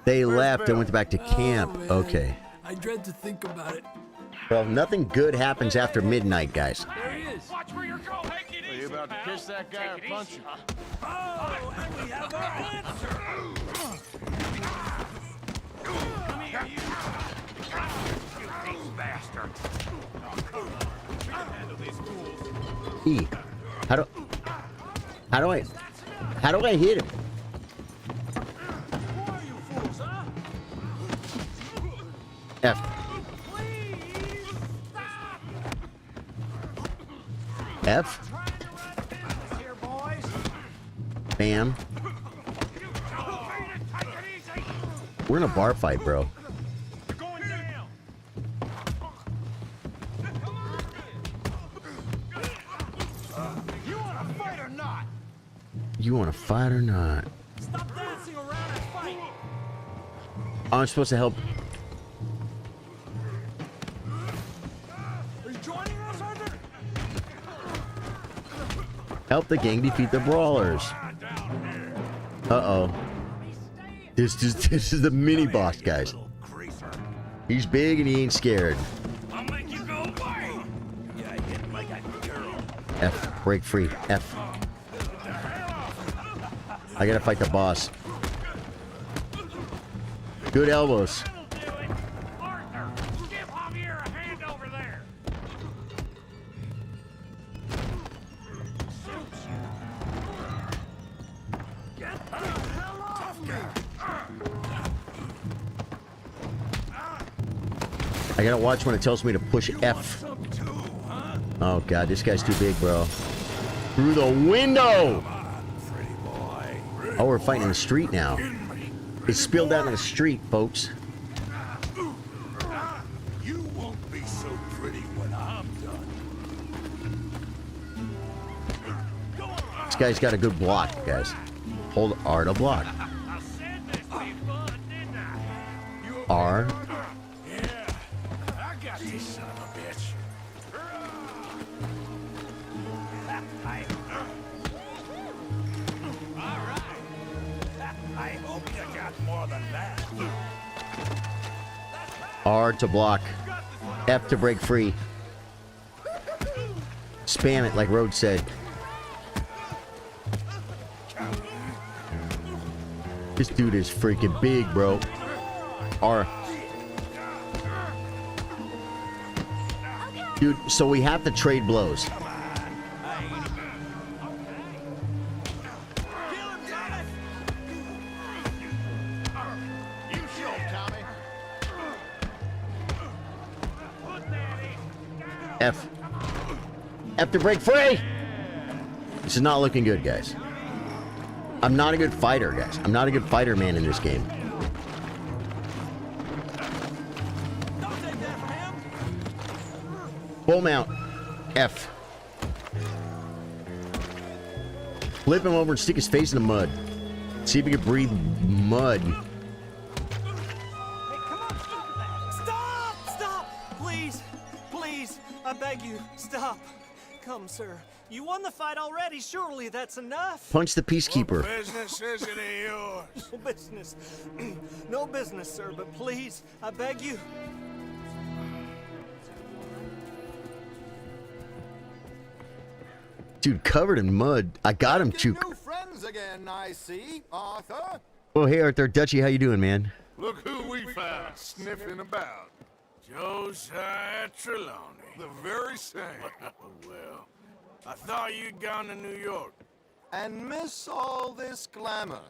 They left and went back to camp. Man, Okay. I dread to think about it. Well, nothing good happens after midnight, guys. There he is. Watch where you're going. Take it easy, Are you about to pal. kiss that guy or Take it punch easy, him? huh? Oh, and we have our answer. Come here, you. You big bastard. We can handle these fools. E. How do I hit him? Who are you fools, huh? F. Please stop. F. Here, boys. Bam. We're in a bar fight, bro. You're going down. You want to fight or not? You want to fight or not? Stop dancing around and fight. I'm supposed to help. Are you joining us, Arthur? Help the gang defeat the brawlers. Uh-oh. This is the mini boss, guys. He's big and he ain't scared. I'll make you go away. Yeah, hit like a girl. F. Break free. F. I gotta fight the boss. Good elbows. Arthur, give Javier a hand over there. Suits you. Get the hell off me. I gotta watch when it tells me to push F. Oh god, this guy's too big, bro. Through the window! Oh, we're fighting in the street now. It's spilled out in the street, folks. You won't be so pretty when I'm done. This guy's got a good block, guys. Hold R to block. R. I got this son of a bitch. I hope you got more than that. R to block. F to break free. Spam it like Rhodes said. This dude is freaking big, bro. R. Dude, so we have to trade blows. F. F to break free! This is not looking good, guys. I'm not a good fighter, guys. I'm not a good fighter man in this game. Full mount. F. Flip him over and stick his face in the mud. See if he can breathe mud. Stop! Stop! Please! Please! I beg you, stop. Come, sir. You won the fight already. Surely that's enough. Punch the peacekeeper. What business is it of yours? No business. No business, sir, but please, I beg you. Dude, covered in mud. I got him, Chook. New friends again, I see, Arthur. Oh, hey, Arthur. Dutchy, how you doing, man? Look who we found sniffing about. Josiah Trelawney. The very same. Well, I thought you'd gone to New York. And miss all this glamour.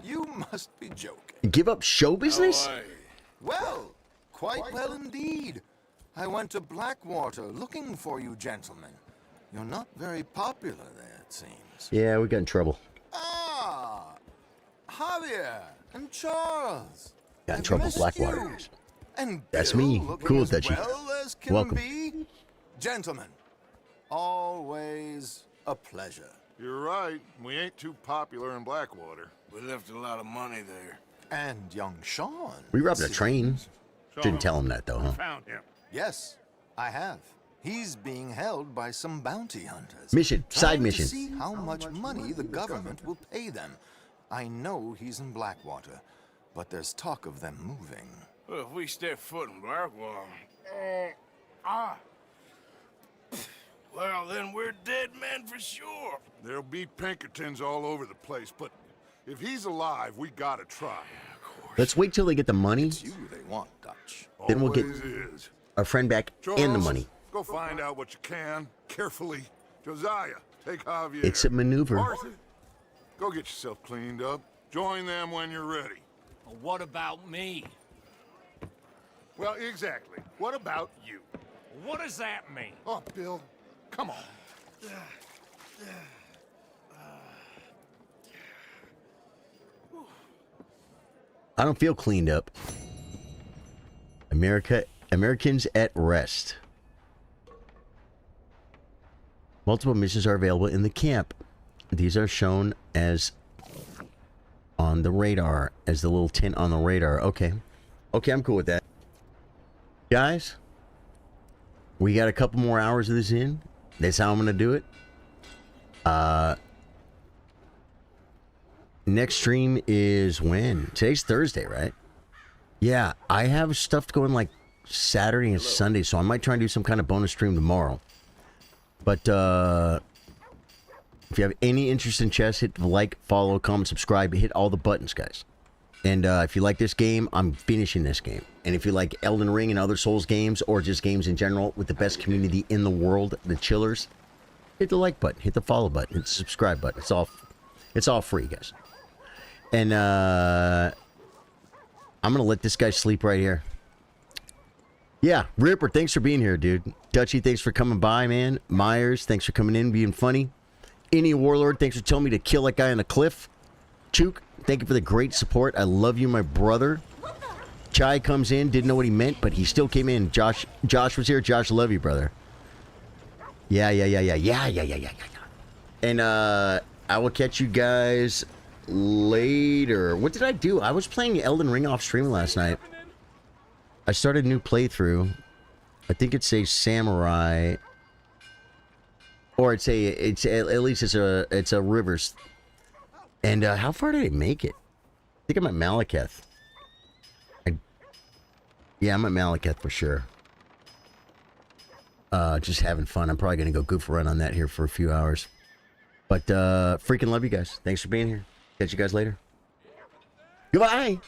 You must be joking. Give up show business? Well, quite well indeed. I went to Blackwater looking for you gentlemen. You're not very popular there, it seems. Yeah, we got in trouble. Ah, Javier and Charles. Got in trouble with Blackwater. You. And That's Bill me. looking Cool, as Dutchy. well as can Welcome. be. Gentlemen, always a pleasure. You're right. We ain't too popular in Blackwater. We left a lot of money there. And young Sean. We robbed a train. Sean, Didn't tell him that, though, huh? Found him. Yes, I have. He's being held by some bounty hunters. Mission. Side Trying mission. To see how much money the government will pay them. I know he's in Blackwater, but there's talk of them moving. Well, if we step foot in Blackwater... Well, then we're dead men for sure. There'll be Pinkertons all over the place, but if he's alive, we gotta try. Let's wait till they get the money. It's you they want, Dutch. Then we'll get Always is. our friend back Charles, and the money. Go find out what you can, carefully. Josiah, take Javier. It's a maneuver. Arthur, go get yourself cleaned up. Join them when you're ready. Well, what about me? Well, exactly. What about you? What does that mean? Oh, Bill, come on. I don't feel cleaned up. Americans at rest. Multiple missions are available in the camp. These are shown as on the radar, as the little tint on the radar. Okay. Okay, I'm cool with that. Guys, we got a couple more hours of this in. That's how I'm going to do it. Next stream is when? Today's Thursday, right? Yeah, I have stuff going like Saturday and Sunday, so I might try and do some kind of bonus stream tomorrow. But if you have any interest in chess, hit like, follow, comment, subscribe, hit all the buttons, guys. And if you like this game, I'm finishing this game. And if you like Elden Ring and other Souls games, or just games in general with the best community in the world, the chillers, hit the like button, hit the follow button, hit the subscribe button. It's all free, guys. And I'm gonna let this guy sleep right here. Yeah, Ripper, thanks for being here, dude. Dutchy, thanks for coming by, man. Myers, thanks for coming in, being funny. Any Warlord, thanks for telling me to kill that guy on the cliff. Chook, thank you for the great support. I love you, my brother. Chai comes in, didn't know what he meant, but he still came in. Josh was here. Josh, love you, brother. Yeah. And I will catch you guys later. What did I do? I was playing Elden Ring off stream last night. I started a new playthrough. I think it's a samurai, or it's at least it's a rivers. And how far did I make it? I think I'm at Malekith. Yeah, I'm at Malekith for sure. Just having fun. I'm probably gonna go goof around on that here for a few hours. But freaking love you guys. Thanks for being here. Catch you guys later. Goodbye.